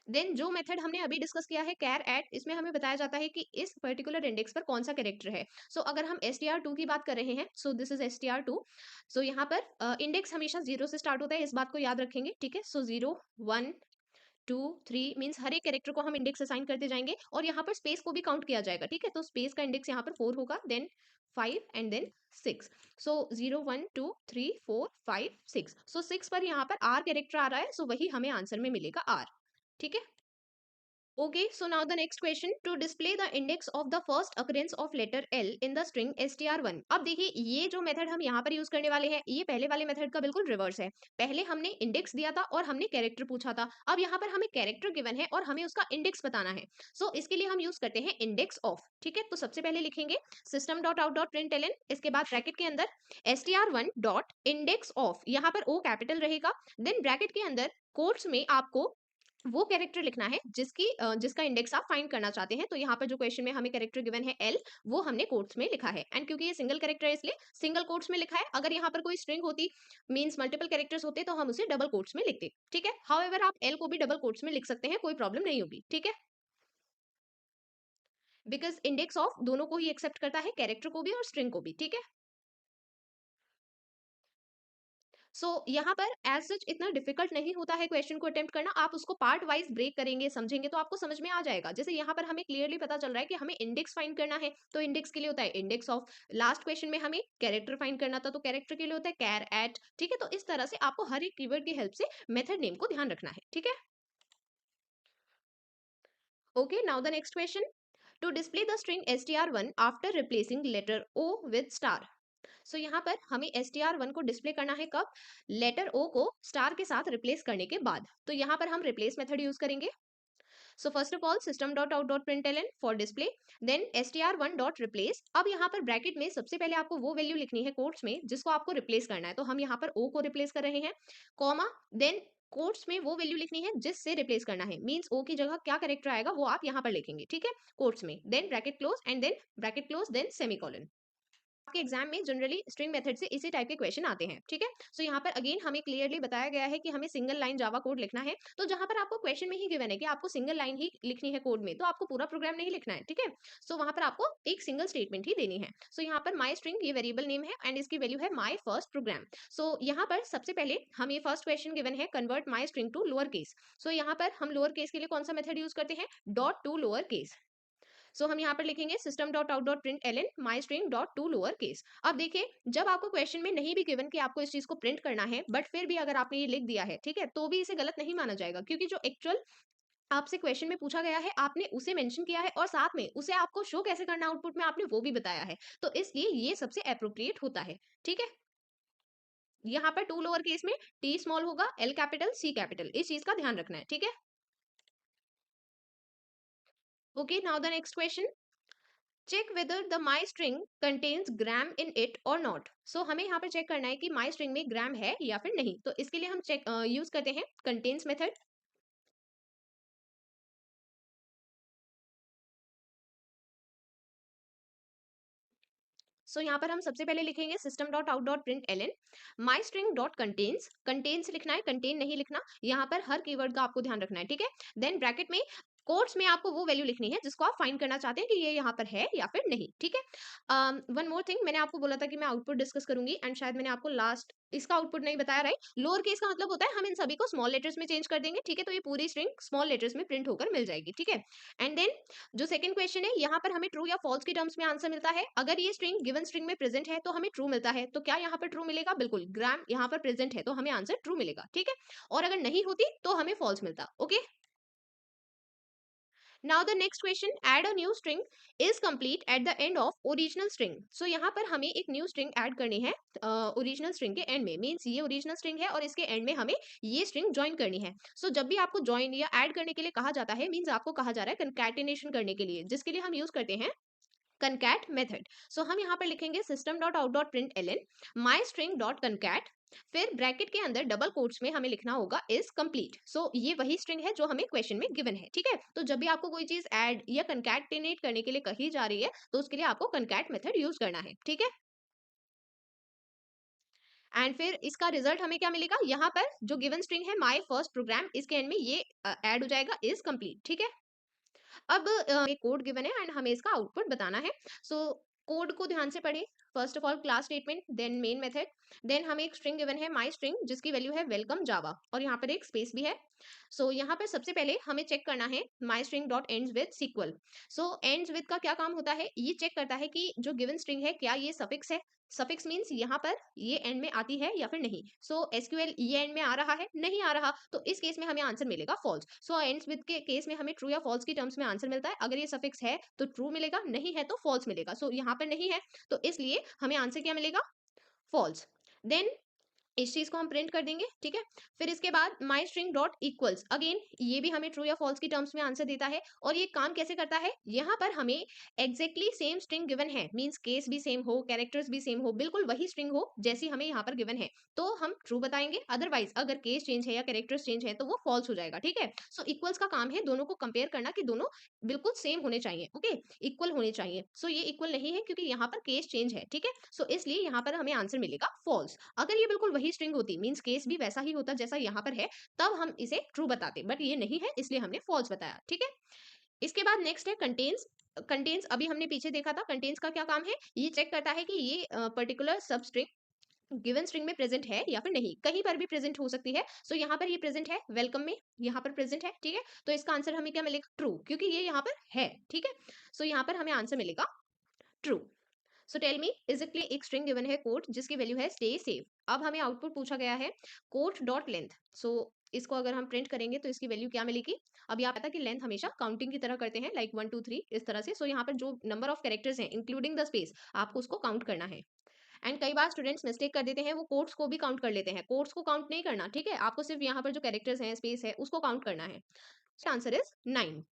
देन जो मेथड हमने अभी डिस्कस किया है कैर एट, इसमें हमें बताया जाता है कि इस पर्टिकुलर इंडेक्स पर कौन सा कैरेक्टर है। सो अगर हम str2 की बात कर रहे हैं, सो दिस इज str2। सो यहाँ पर इंडेक्स हमेशा 0 से स्टार्ट होता है, इस बात को याद रखेंगे। ठीक है, सो 0 1 2 3 मीन्स हर एक कैरेक्टर को हम इंडेक्स असाइन करते जाएंगे, और यहाँ पर स्पेस को भी काउंट किया जाएगा। ठीक है, तो स्पेस का इंडेक्स यहाँ पर 4 होगा, देन 5 एंड देन 6। सो 0 1 2 3 4 5 6, सो 6 पर यहाँ पर आर कैरेक्टर आ रहा है, सो वही हमें आंसर में मिलेगा आर। ठीक है, Okay, so now the next question, to display the index of the first occurrence of letter L in the string str1। अब देखिए, ये जो मेथड हम यहाँ पर यूज करने वाले हैं, ये पहले वाले मेथड का बिल्कुल रिवर्स है। पहले हमने इंडेक्स दिया था और हमने कैरेक्टर पूछा था, अब यहाँ पर हमें कैरेक्टर गिवन है और हमें उसका इंडेक्स बताना है। सो इसके लिए हम यूज करते हैं इंडेक्स ऑफ। ठीक है, तो सबसे पहले लिखेंगे system dot out dot println, इसके बाद ब्रैकेट के अंदर str1 डॉट इंडेक्स ऑफ, यहाँ पर ओ कैपिटल रहेगा, देन ब्रैकेट के अंदर कोट्स में आपको वो कैरेक्टर लिखना है जिसका इंडेक्स आप फाइंड करना चाहते हैं। तो यहाँ पर जो क्वेश्चन में हमें कैरेक्टर गिवन है एल, वो हमने कोट्स में लिखा है, एंड क्योंकि ये सिंगल कैरेक्टर है इसलिए सिंगल कोट्स में लिखा है। अगर यहाँ पर कोई स्ट्रिंग होती, मींस मल्टीपल कैरेक्टर्स होते, तो हम उसे डबल कोट्स में लिखते। ठीक है, हाउएवर आप एल को भी डबल कोट्स में लिख सकते हैं, कोई प्रॉब्लम नहीं होगी। ठीक है, बिकॉज इंडेक्स ऑफ दोनों को ही एक्सेप्ट करता है, कैरेक्टर को भी और स्ट्रिंग को भी। ठीक है, सो यहाँ पर एज सच इतना डिफिकल्ट नहीं होता है क्वेश्चन को अटेम्प्ट करना। आप उसको पार्ट वाइज ब्रेक करेंगे, समझेंगे, तो आपको समझ में आ जाएगा। जैसे यहाँ पर हमें क्लियरली पता चल रहा है कि हमें इंडेक्स फाइंड करना है, तो इंडेक्स के लिए होता है इंडेक्स ऑफ। लास्ट क्वेश्चन में हमें कैरेक्टर फाइंड करना था, तो कैरेक्टर के लिए होता है कैर एट। ठीक है, तो इस तरह से आपको हर एक कीवर्ड की हेल्प से मेथड नेम को ध्यान रखना है। ठीक है, okay, now the next question, to display the string str1 after replacing letter o with star. सो यहाँ पर हमें str1 को डिस्प्ले करना है कब? लेटर o को स्टार के साथ रिप्लेस करने के बाद। तो यहाँ पर हम रिप्लेस मेथड यूज करेंगे। So first of all system.out.println for display, then str1.replace। अब यहाँ पर ब्रैकेट में सबसे पहले आपको वो वैल्यू लिखनी है कोट्स में जिसको आपको रिप्लेस करना है, तो हम यहाँ पर o को रिप्लेस कर रहे हैं, कॉमा, देन कोट्स में वो वैल्यू लिखनी है जिससे रिप्लेस करना है, मींस o की जगह क्या कैरेक्टर आएगा वो आप यहाँ पर लिखेंगे, ठीक है, कोट्स में, then bracket close and then bracket close then semicolon. आपके एग्जाम में जनरली स्ट्रिंग मेथड से इसी टाइप के क्वेश्चन आते हैं, ठीक है। सो यहाँ पर अगेन हमें क्लियरली बताया गया है कि हमें सिंगल लाइन जावा कोड लिखना है, तो जहां पर आपको क्वेश्चन में ही गिवन है कि आपको सिंगल लाइन ही लिखनी है कोड में, तो आपको पूरा प्रोग्राम नहीं लिखना है, ठीक है। सो वहां पर आपको एक सिंगल स्टेटमेंट ही देनी है। सो यहाँ पर माई स्ट्रिंग ये वेरिएबल नेम है एंड इसकी वैल्यू है माई फर्स्ट प्रोग्राम। सो यहाँ पर सबसे पहले हमें फर्स्ट क्वेश्चन गिवन है convert my string to lower case. So यहाँ पर हम लोअर केस के लिए कौन सा मेथड यूज करते हैं? Dot to lower case. So हम यहाँ पर लिखेंगे system.out.println my string dot to lower case. अब देखिए जब आपको क्वेश्चन में नहीं भी गिवन कि आपको इस चीज को प्रिंट करना है, बट फिर भी अगर आपने ये लिख दिया है, ठीक है, तो भी इसे गलत नहीं माना जाएगा, क्योंकि जो एक्चुअल आपसे क्वेश्चन में पूछा गया है आपने उसे मेंशन किया है और साथ में उसे आपको शो कैसे करना आउटपुट में आपने वो भी बताया है, तो इसलिए ये सबसे अप्रोप्रिएट होता है, ठीक है। यहाँ पर टू लोअर केस में टी स्मॉल होगा, एल कैपिटल, सी कैपिटल, इस चीज का ध्यान रखना है, ठीक है। Okay, now the next question, check whether the my string contains gram in it और नॉट। सो हमें यहाँ पर चेक करना है कि माई स्ट्रिंग में ग्राम है या फिर नहीं, तो इसके लिए हम चेक यूज करते हैं कंटेन्स मेथड। सो यहाँ पर हम सबसे पहले लिखेंगे system dot out dot print L N my string dot contains, contains लिखना है, कंटेन नहीं लिखना, यहाँ पर हर कीवर्ड का आपको ध्यान रखना है, ठीक है। देन ब्रैकेट में कोट्स में आपको वो वैल्यू लिखनी है जिसको आप फाइंड करना चाहते हैं कि ये यहाँ पर है या फिर नहीं, ठीक है। वन मोर थिंग, मैंने आपको बोला था कि मैं आउटपुट डिस्कस करूंगी एंड शायद मैंने आपको लास्ट इसका आउटपुट नहीं बताया, राइट। लोअर केस का मतलब होता है हम इन सभी को स्मॉल लेटर्स में चेंज कर देंगे, ठीक है, तो ये पूरी स्ट्रिंग स्मॉल लेटर्स में प्रिंट होकर मिल जाएगी, ठीक है। एंड देन जो सेकंड क्वेश्चन है यहाँ पर हमें ट्रू या फॉल्स के टर्म्स में आंसर मिलता है। अगर ये स्ट्रिंग गिवन स्ट्रिंग में प्रेजेंट है तो हमें ट्रू मिलता है, तो क्या यहाँ पर ट्रू मिलेगा? बिल्कुल, ग्राम यहाँ पर प्रेजेंट है तो हमें आंसर ट्रू मिलेगा, ठीक है। और अगर नहीं होती तो हमें फॉल्स मिलता, okay. Now the next question, add a new string is complete at the end of original string. So यहाँ पर हमें एक न्यू स्ट्रिंग ऐड करनी है ओरिजिनल स्ट्रिंग के एंड में, मींस ये ओरिजिनल स्ट्रिंग है और इसके एंड में हमें ये स्ट्रिंग ज्वाइन करनी है। सो जब भी आपको ज्वाइन या ऐड करने के लिए कहा जाता है, मींस आपको कहा जा रहा है कंकैटिनेशन करने के लिए, जिसके लिए हम यूज करते हैं concat मेथड। सो हम यहाँ पर लिखेंगे system dot out dot print L N my string dot concat, फिर ब्रैकेट के अंदर डबल कोट्स में हमें लिखना होगा इज कंप्लीट। सो ये वही स्ट्रिंग है जो हमें क्वेश्चन में गिवन है, ठीक है। तो जब भी आपको कोई चीज ऐड या कंकैटिनेट करने के लिए कही जा रही है तो उसके लिए आपको कंकैट मेथड यूज करना है, ठीक है। एंड फिर इसका रिजल्ट हमें क्या मिलेगा? यहाँ पर जो गिवन स्ट्रिंग है माई फर्स्ट प्रोग्राम, इसके एंड में ये ऐड हो जाएगा इज कंप्लीट, ठीक है। अब एक कोड गिवन है एंड हमें इसका आउटपुट बताना है। सो कोड को ध्यान से पढ़ें। First of all class statement, then main method, then हमें एक स्ट्रिंग गिवन है माई स्ट्रिंग जिसकी वैल्यू है वेलकम जावा और यहाँ पर एक स्पेस भी है। सो यहाँ पर सबसे पहले हमें चेक करना है my string dot ends with SQL. So ends with का क्या काम होता है? ये चेक करता है कि जो गिवन स्ट्रिंग है क्या ये सफिक्स है। सफिक्स मींस यहाँ पर ये एंड में आती है या फिर नहीं। सो एसक्यूएल ये एंड में आ रहा है, नहीं आ रहा, तो इस केस में हमें आंसर मिलेगा फॉल्स। सो एंड्स विद के केस में हमें ट्रू या फॉल्स की टर्म्स में आंसर मिलता है। अगर ये सफिक्स है तो ट्रू मिलेगा, नहीं है तो फॉल्स मिलेगा। सो यहाँ पर नहीं है तो इसलिए हमें आंसर क्या मिलेगा? फॉल्स। देन इस चीज को हम प्रिंट कर देंगे, ठीक है। फिर इसके बाद माई स्ट्रिंग डॉट इक्वल्स, अगेन ये भी हमें ट्रू या फॉल्स की टर्म्स में आंसर देता है। और ये काम कैसे करता है? यहाँ पर हमें एग्जैक्टली सेम स्ट्रिंग गिवन है, मींस केस भी सेम हो, कैरेक्टर्स भी सेम हो, बिल्कुल वही स्ट्रिंग हो जैसी हमें यहाँ पर गिवन है, तो हम ट्रू बताएंगे। अदरवाइज अगर केस चेंज है या कैरेक्टर्स चेंज है तो वो फॉल्स हो जाएगा, ठीक है। सो इक्वल्स का काम है दोनों को कंपेयर करना कि दोनों बिल्कुल सेम होने चाहिए, ओके, इक्वल होने चाहिए। सो ये इक्वल नहीं है क्योंकि यहाँ पर केस चेंज है, ठीक है। सो इसलिए यहाँ पर हमें आंसर मिलेगा फॉल्स। अगर ये बिल्कुल वही स्ट्रिंग होती, मींस केस भी वैसा ही होता जैसा यहाँ पर है, तब हम इसे ट्रू बताते, बट ये नहीं है इसलिए हमने फॉल्स बताया, ठीक है। इसके बाद नेक्स्ट है कंटेन्स। कंटेन्स अभी हमने पीछे देखा था, कंटेन्स का क्या काम है? ये चेक करता है कि ये पर्टिकुलर सब स्ट्रिंग गिवन स्ट्रिंग में प्रेजेंट है या फिर नहीं, कहीं पर भी प्रेजेंट हो सकती है। सो यहाँ पर ये प्रेजेंट है, वेलकम में यहाँ पर प्रेजेंट है, ठीक है। तो इसका आंसर हमें क्या मिलेगा? ट्रू, क्योंकि ये यहाँ पर है, ठीक है। सो यहाँ पर हमें आंसर मिलेगा true. So tell me, is it एक स्ट्रिंग गिवन है कोट जिसकी वैल्यू है स्टे सेफ। अब हमें आउटपुट पूछा गया है कोट डॉट लेंथ। सो इसको अगर हम प्रिंट करेंगे तो इसकी वैल्यू क्या मिलेगी? अब यहाँ पता कि लेंथ हमेशा काउंटिंग की तरह करते हैं, लाइक 1 2 3 इस तरह से। सो यहाँ पर जो नंबर ऑफ कैरेक्टर्स हैं इंक्लूडिंग द स्पेस, आपको उसको काउंट करना है। एंड कई बार स्टूडेंट्स मिस्टेक कर देते हैं, वो कोट्स को भी काउंट कर लेते हैं। कोट्स को काउंट नहीं करना, ठीक है? आपको सिर्फ यहाँ पर जो कैरेक्टर्स हैं, स्पेस है, उसको काउंट करना है। Answer is 9।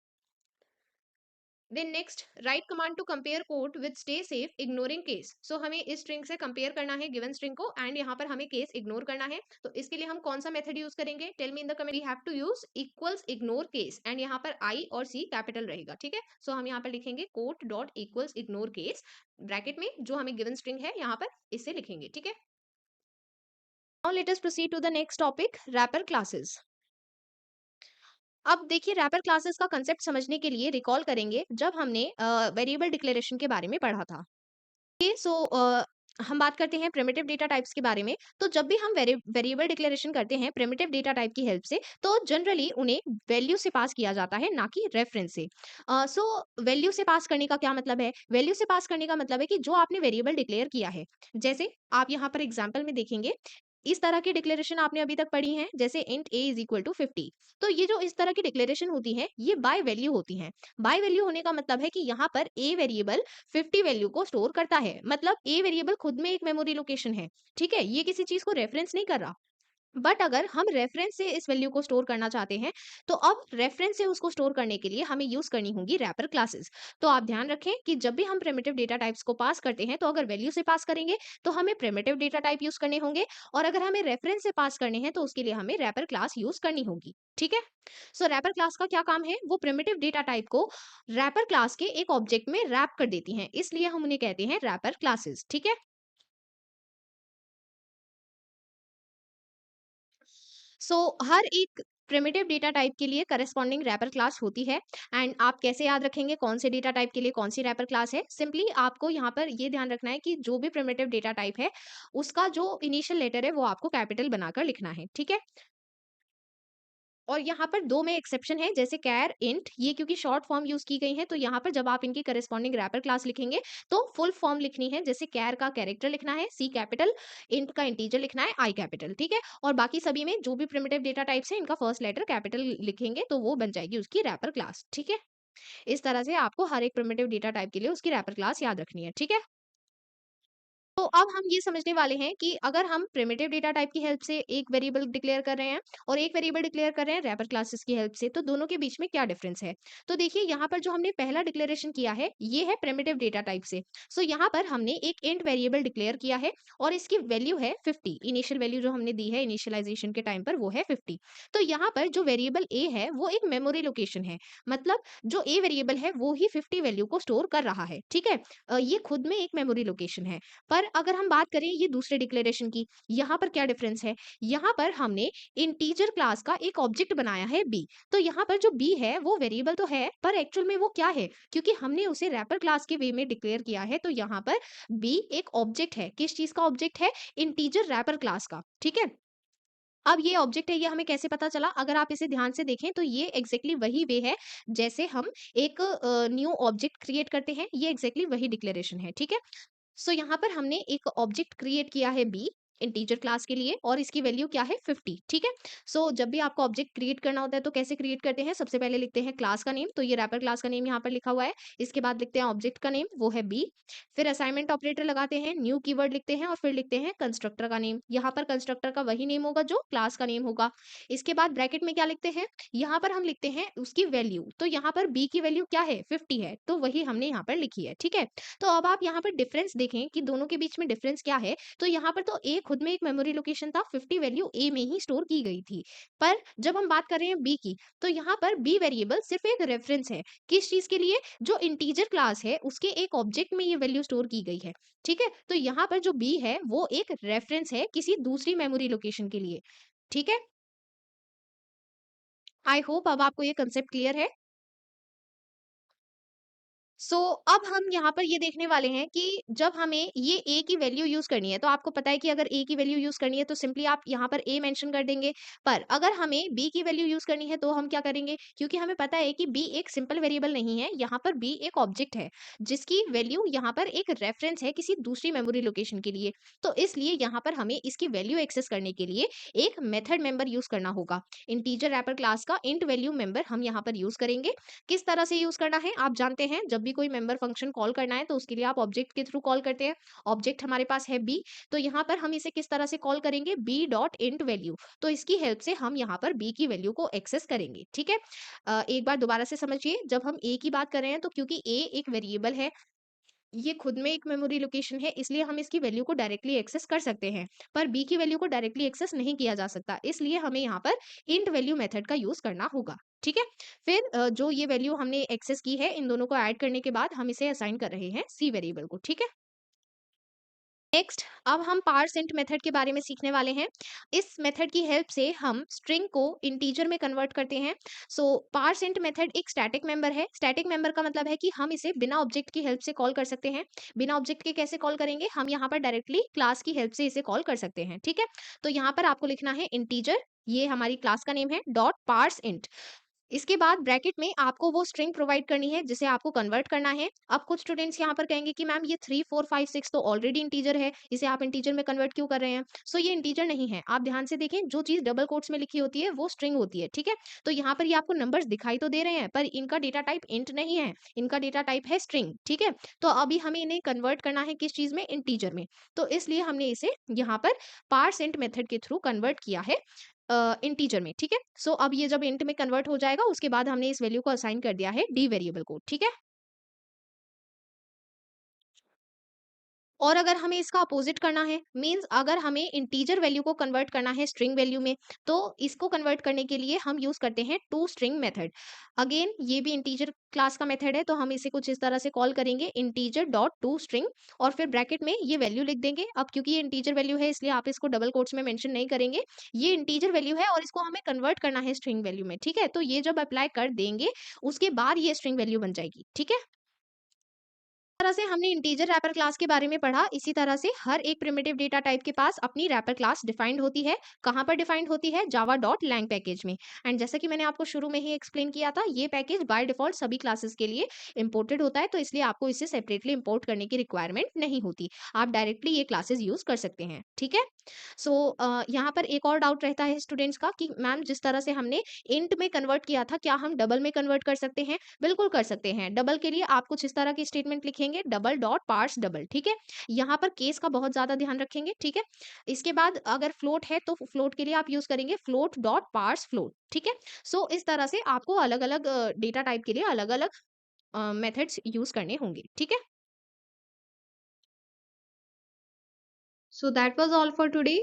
Then next, write command to compare code with stay safe ignoring case. So हमें इस स्ट्रिंग से कंपेयर करना है गिवन स्ट्रिंग को, एंड यहाँ पर हमें केस इग्नोर करना है। तो इसके लिए हम कौन सा मेथड यूज करेंगे? Tell me in the comment. We have to use equals ignore case, and यहाँ पर आई और सी कैपिटल रहेगा, ठीक है? सो हम यहाँ पर लिखेंगे quote dot equals ignore case, bracket में जो हमें गिवन स्ट्रिंग है यहाँ पर इससे लिखेंगे, ठीक है? Now let us proceed to the next topic, wrapper classes. अब देखिए, रैपर क्लासेस का कंसेप्ट समझने के लिए रिकॉल करेंगे जब हमने वेरिएबल डिक्लेरेशन के बारे में पढ़ा था। ओके, सो हम बात करते हैं प्रिमिटिव डेटा टाइप्स के बारे में। तो जब भी हम वेरिएबल डिक्लेरेशन करते हैं प्रिमिटिव डेटा टाइप की हेल्प से, तो जनरली उन्हें वैल्यू से पास किया जाता है, ना कि रेफरेंस से। सो वैल्यू से पास करने का क्या मतलब है? वैल्यू से पास करने का मतलब है कि जो आपने वेरिएबल डिक्लेयर किया है, जैसे आप यहाँ पर एग्जाम्पल में देखेंगे, इस तरह की डिक्लेरेशन आपने अभी तक पढ़ी है, जैसे int a is equal to 50। तो ये जो इस तरह की डिक्लेरेशन होती है, ये बाय वैल्यू होती हैं। बाय वैल्यू होने का मतलब है कि यहाँ पर a वेरिएबल 50 वैल्यू को स्टोर करता है, मतलब ए वेरिएबल खुद में एक मेमोरी लोकेशन है, ठीक है? ये किसी चीज को रेफरेंस नहीं कर रहा। बट अगर हम रेफरेंस से इस वैल्यू को स्टोर करना चाहते हैं, तो अब रेफरेंस से उसको स्टोर करने के लिए हमें यूज करनी होगी रैपर क्लासेस। तो आप ध्यान रखें कि जब भी हम प्रिमिटिव डेटा टाइप्स को पास करते हैं, तो अगर वैल्यू से पास करेंगे तो हमें प्रिमिटिव डेटा टाइप यूज करने होंगे, और अगर हमें रेफरेंस से पास करने हैं तो उसके लिए हमें रैपर क्लास यूज करनी होगी, ठीक है? सो रैपर क्लास का क्या काम है? वो प्रिमिटिव डेटा टाइप को रैपर क्लास के एक ऑब्जेक्ट में रैप कर देती हैं, इसलिए हम उन्हें कहते हैं रैपर क्लासेस, ठीक है? सो हर एक प्रिमिटिव डेटा टाइप के लिए करस्पॉन्डिंग रैपर क्लास होती है। एंड आप कैसे याद रखेंगे कौन से डेटा टाइप के लिए कौन सी रैपर क्लास है? सिंपली आपको यहाँ पर ये ध्यान रखना है कि जो भी प्रिमिटिव डेटा टाइप है, उसका जो इनिशियल लेटर है वो आपको कैपिटल बनाकर लिखना है, ठीक है? और यहाँ पर 2 में एक्सेप्शन है, जैसे कैर, इंट, ये क्योंकि शॉर्ट फॉर्म यूज़ की गई है, तो यहाँ पर जब आप इनकी करस्पॉन्डिंग रैपर क्लास लिखेंगे, तो फुल फॉर्म लिखनी है, जैसे कैर का कैरेक्टर लिखना है, सी कैपिटल, इंट का इंटीजर लिखना है, आई कैपिटल, ठीक है? और बाकी सभी में जो भी प्रिमिटिव डेटा टाइप्स हैं, इनका फर्स्ट लेटर कैपिटल लिखेंगे, तो वो बन जाएगी उसकी रैपर क्लास, ठीक है? इस तरह से आपको हर एक प्रिमिटिव डेटा टाइप के लिए उसकी रैपर क्लास याद रखनी है, ठीक है? तो अब हम ये समझने वाले हैं कि अगर हम प्रिमिटिव डेटा टाइप की हेल्प से एक वेरिएबल डिक्लेयर कर रहे हैं और एक वेरिएबल डिक्लेयर कर रहे हैं रैपर क्लासेस की हेल्प से, तो दोनों के बीच में क्या डिफरेंस है? तो देखिए, यहाँ पर जो हमने पहला डिक्लेरेशन किया है, ये है प्रिमिटिव डेटा टाइप से। सो यहाँ पर हमने एक इंट वेरिएबल डिक्लेयर किया है और इसकी वैल्यू है 50। इनिशियल वैल्यू जो हमने दी है इनिशियलाइजेशन के टाइम पर, वो है 50। तो यहाँ पर जो वेरिएबल ए है, वो एक मेमोरी लोकेशन है, मतलब जो ए वेरिएबल है वो ही 50 वैल्यू को स्टोर कर रहा है, ठीक है? ये खुद में एक मेमोरी लोकेशन है। पर अगर हम बात करें ये दूसरे डिक्लेरेशन की, यहाँ पर क्या डिफरेंस है? यहाँ पर हमने इंटीजर क्लास का एक ऑब्जेक्ट बनाया है बी। तो यहाँ पर जो बी है वो वेरिएबल तो है, पर एक्चुअल में वो क्या है? क्योंकि हमने उसे रैपर क्लास के वे में डिक्लेयर किया है, तो यहाँ पर बी एक ऑब्जेक्ट है। किस चीज का ऑब्जेक्ट है? इंटीजर रैपर क्लास का, ठीक है? अब ये ऑब्जेक्ट है, ये हमें कैसे पता चला? अगर आप इसे ध्यान से देखें तो ये एग्जैक्टली वही वे है जैसे हम एक न्यू ऑब्जेक्ट क्रिएट करते हैं, ये एग्जैक्टली वही डिक्लेरेशन है, ठीक है? सो यहाँ पर हमने एक ऑब्जेक्ट क्रिएट किया है बी इंटीजर क्लास के लिए, और इसकी वैल्यू क्या है? 50, ठीक है? सो जब भी आपको ऑब्जेक्ट क्रिएट करना होता है तो कैसे क्रिएट करते हैं? सबसे पहले लिखते हैं क्लास का नेम, तो ये रैपर क्लास का नेम यहाँ पर लिखा हुआ है। इसके बाद लिखते हैं ऑब्जेक्ट का नेम, वो है बी। फिर असाइनमेंट ऑपरेटर लगाते हैं, न्यू कीवर्ड लिखते हैं और फिर लिखते हैं कंस्ट्रक्टर का नेम। यहाँ पर कंस्ट्रक्टर का वही नेम होगा जो क्लास का नेम होगा। इसके बाद ब्रैकेट में क्या लिखते हैं? यहाँ पर हम लिखते हैं उसकी वैल्यू। तो यहाँ पर बी की वैल्यू क्या है? 50 है, तो वही हमने यहाँ पर लिखी है, ठीक है? तो अब आप यहाँ पर डिफरेंस देखें कि दोनों के बीच में डिफरेंस क्या है। तो यहाँ पर तो ए खुद में एक मेमोरी लोकेशन था, 50 वैल्यू ए में ही स्टोर की गई थी। पर जब हम बात कर रहे हैं बी की, तो यहाँ पर बी वेरिएबल सिर्फ एक रेफरेंस है। किस चीज के लिए? जो इंटीजर क्लास है उसके एक ऑब्जेक्ट में ये वैल्यू स्टोर की गई है, ठीक है? तो यहाँ पर जो बी है वो एक रेफरेंस है किसी दूसरी मेमोरी लोकेशन के लिए, ठीक है? आई होप अब आपको ये कंसेप्ट क्लियर है। सो अब हम यहाँ पर ये देखने वाले हैं कि जब हमें ये a की वैल्यू यूज करनी है, तो आपको पता है कि अगर a की वैल्यू यूज करनी है तो सिंपली आप यहाँ पर a मेंशन कर देंगे। पर अगर हमें b की वैल्यू यूज करनी है तो हम क्या करेंगे, क्योंकि हमें पता है कि b एक सिंपल वेरिएबल नहीं है, यहाँ पर b एक ऑब्जेक्ट है जिसकी वैल्यू यहाँ पर एक रेफरेंस है किसी दूसरी मेमोरी लोकेशन के लिए। तो इसलिए यहाँ पर हमें इसकी वैल्यू एक्सेस करने के लिए एक मेथड मेंबर यूज करना होगा। इंटीजर रैपर क्लास का इंट वैल्यू मेंबर हम यहाँ पर यूज करेंगे। किस तरह से यूज करना है आप जानते हैं, जब भी कोई मेंबर फंक्शन कॉल करना है तो उसके लिए आप ऑब्जेक्ट के थ्रू कॉल करते हैं। ऑब्जेक्ट हमारे पास है बी, तो यहाँ पर हम इसे किस तरह से कॉल करेंगे, बी डॉट इंट वैल्यू। तो इसकी हेल्प से हम यहाँ पर बी की वैल्यू को एक्सेस करेंगे। ठीक है, एक बार दोबारा से समझिए, जब हम ए की बात कर रहे हैं तो क्योंकि ए एक वेरिएबल है, ये खुद में एक मेमोरी लोकेशन है, इसलिए हम इसकी वैल्यू को डायरेक्टली एक्सेस कर सकते हैं। पर बी की वैल्यू को डायरेक्टली एक्सेस नहीं किया जा सकता, इसलिए हमें यहाँ पर इंट वैल्यू मेथड का यूज करना होगा। ठीक है, फिर जो ये वैल्यू हमने एक्सेस की है, इन दोनों को ऐड करने के बाद हम इसे असाइन कर रहे हैं सी वेरिएबल को। ठीक है, नेक्स्ट अब हम पार्सइंट मेथड के बारे में सीखने वाले हैं। इस मेथड की हेल्प से हम स्ट्रिंग को इंटीजर में कन्वर्ट करते हैं। सो पार्सइंट मेथड एक स्टैटिक मेंबर है। स्टैटिक मेंबर का मतलब है कि हम इसे बिना ऑब्जेक्ट की हेल्प से कॉल कर सकते हैं। बिना ऑब्जेक्ट के कैसे कॉल करेंगे, हम यहाँ पर डायरेक्टली क्लास की हेल्प से इसे कॉल कर सकते हैं। ठीक है, तो यहाँ पर आपको लिखना है इंटीजर, ये हमारी क्लास का नेम है, डॉट पार्स इंट। इसके बाद ब्रैकेट में आपको वो स्ट्रिंग प्रोवाइड करनी है जिसे आपको कन्वर्ट करना है। अब कुछ स्टूडेंट्स यहाँ पर कहेंगे कि मैम ये 3 4 5 6 तो ऑलरेडी इंटीजर है, इसे आप इंटीजर में कन्वर्ट क्यों कर रहे हैं? सो ये इंटीजर नहीं है। आप ध्यान से देखें, जो चीज़ डबल कोट्स में लिखी होती है वो स्ट्रिंग होती है। ठीक है, तो यहाँ पर ये आपको नंबर्स दिखाई तो दे रहे हैं, पर इनका डेटा टाइप इंट नहीं है, इनका डेटा टाइप है स्ट्रिंग। ठीक है, तो अभी हमें इन्हें कन्वर्ट करना है किस चीज़ में, इंटीजर में। तो इसलिए हमने इसे यहाँ पर पार्सइंट मेथड के थ्रू कन्वर्ट किया है इंटीजर में। ठीक है, सो अब ये जब इंट में कन्वर्ट हो जाएगा उसके बाद हमने इस वैल्यू को असाइन कर दिया है डी वेरिएबल को। ठीक है, और अगर हमें इसका अपोजिट करना है, मीन्स अगर हमें इंटीजर वैल्यू को कन्वर्ट करना है स्ट्रिंग वैल्यू में, तो इसको कन्वर्ट करने के लिए हम यूज करते हैं टू स्ट्रिंग मेथड। अगेन ये भी इंटीजर क्लास का मेथड है, तो हम इसे कुछ इस तरह से कॉल करेंगे, इंटीजर डॉट टू स्ट्रिंग, और फिर ब्रैकेट में ये वैल्यू लिख देंगे। अब क्योंकि ये इंटीजर वैल्यू है इसलिए आप इसको डबल कोट्स में मेंशन नहीं करेंगे, ये इंटीजर वैल्यू है और इसको हमें कन्वर्ट करना है स्ट्रिंग वैल्यू में। ठीक है, तो ये जब अप्लाई कर देंगे उसके बाद ये स्ट्रिंग वैल्यू बन जाएगी। ठीक है, तरह से हमने इंटीजर रैपर क्लास के बारे में पढ़ा, इसी तरह से हर एक प्रिमिटिव डेटा टाइप के पास अपनी रैपर क्लास डिफाइंड होती है। कहाँ पर डिफाइंड होती है, जावा डॉट लैंग पैकेज में। एंड जैसा कि मैंने आपको शुरू में ही एक्सप्लेन किया था, ये पैकेज बाय डिफॉल्ट सभी क्लासेस के लिए इंपोर्टेड होता है, तो इसलिए आपको इसे सेपरेटली इंपोर्ट करने की रिक्वायरमेंट नहीं होती। आप डायरेक्टली ये क्लासेस यूज कर सकते हैं। ठीक है, सो यहाँ पर एक और डाउट रहता है स्टूडेंट्स का कि मैम जिस तरह से हमने इंट में कन्वर्ट किया था, क्या हम डबल में कन्वर्ट कर सकते हैं? बिल्कुल कर सकते हैं। डबल के लिए आप कुछ इस तरह की स्टेटमेंट लिखेंगे, डबल डॉट पार्स डबल। ठीक है, यहाँ पर केस का बहुत ज्यादा ध्यान रखेंगे। ठीक है, इसके बाद अगर फ्लोट है तो फ्लोट के लिए आप यूज करेंगे फ्लोट डॉट पार्स फ्लोट। ठीक है, सो इस तरह से आपको अलग अलग डेटा टाइप के लिए अलग अलग मेथड्स यूज करने होंगे। ठीक है, So that was all for today.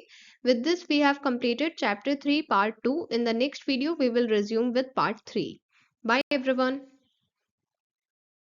With this, we have completed chapter 3, part 2. In the next video, we will resume with part 3. Bye, everyone.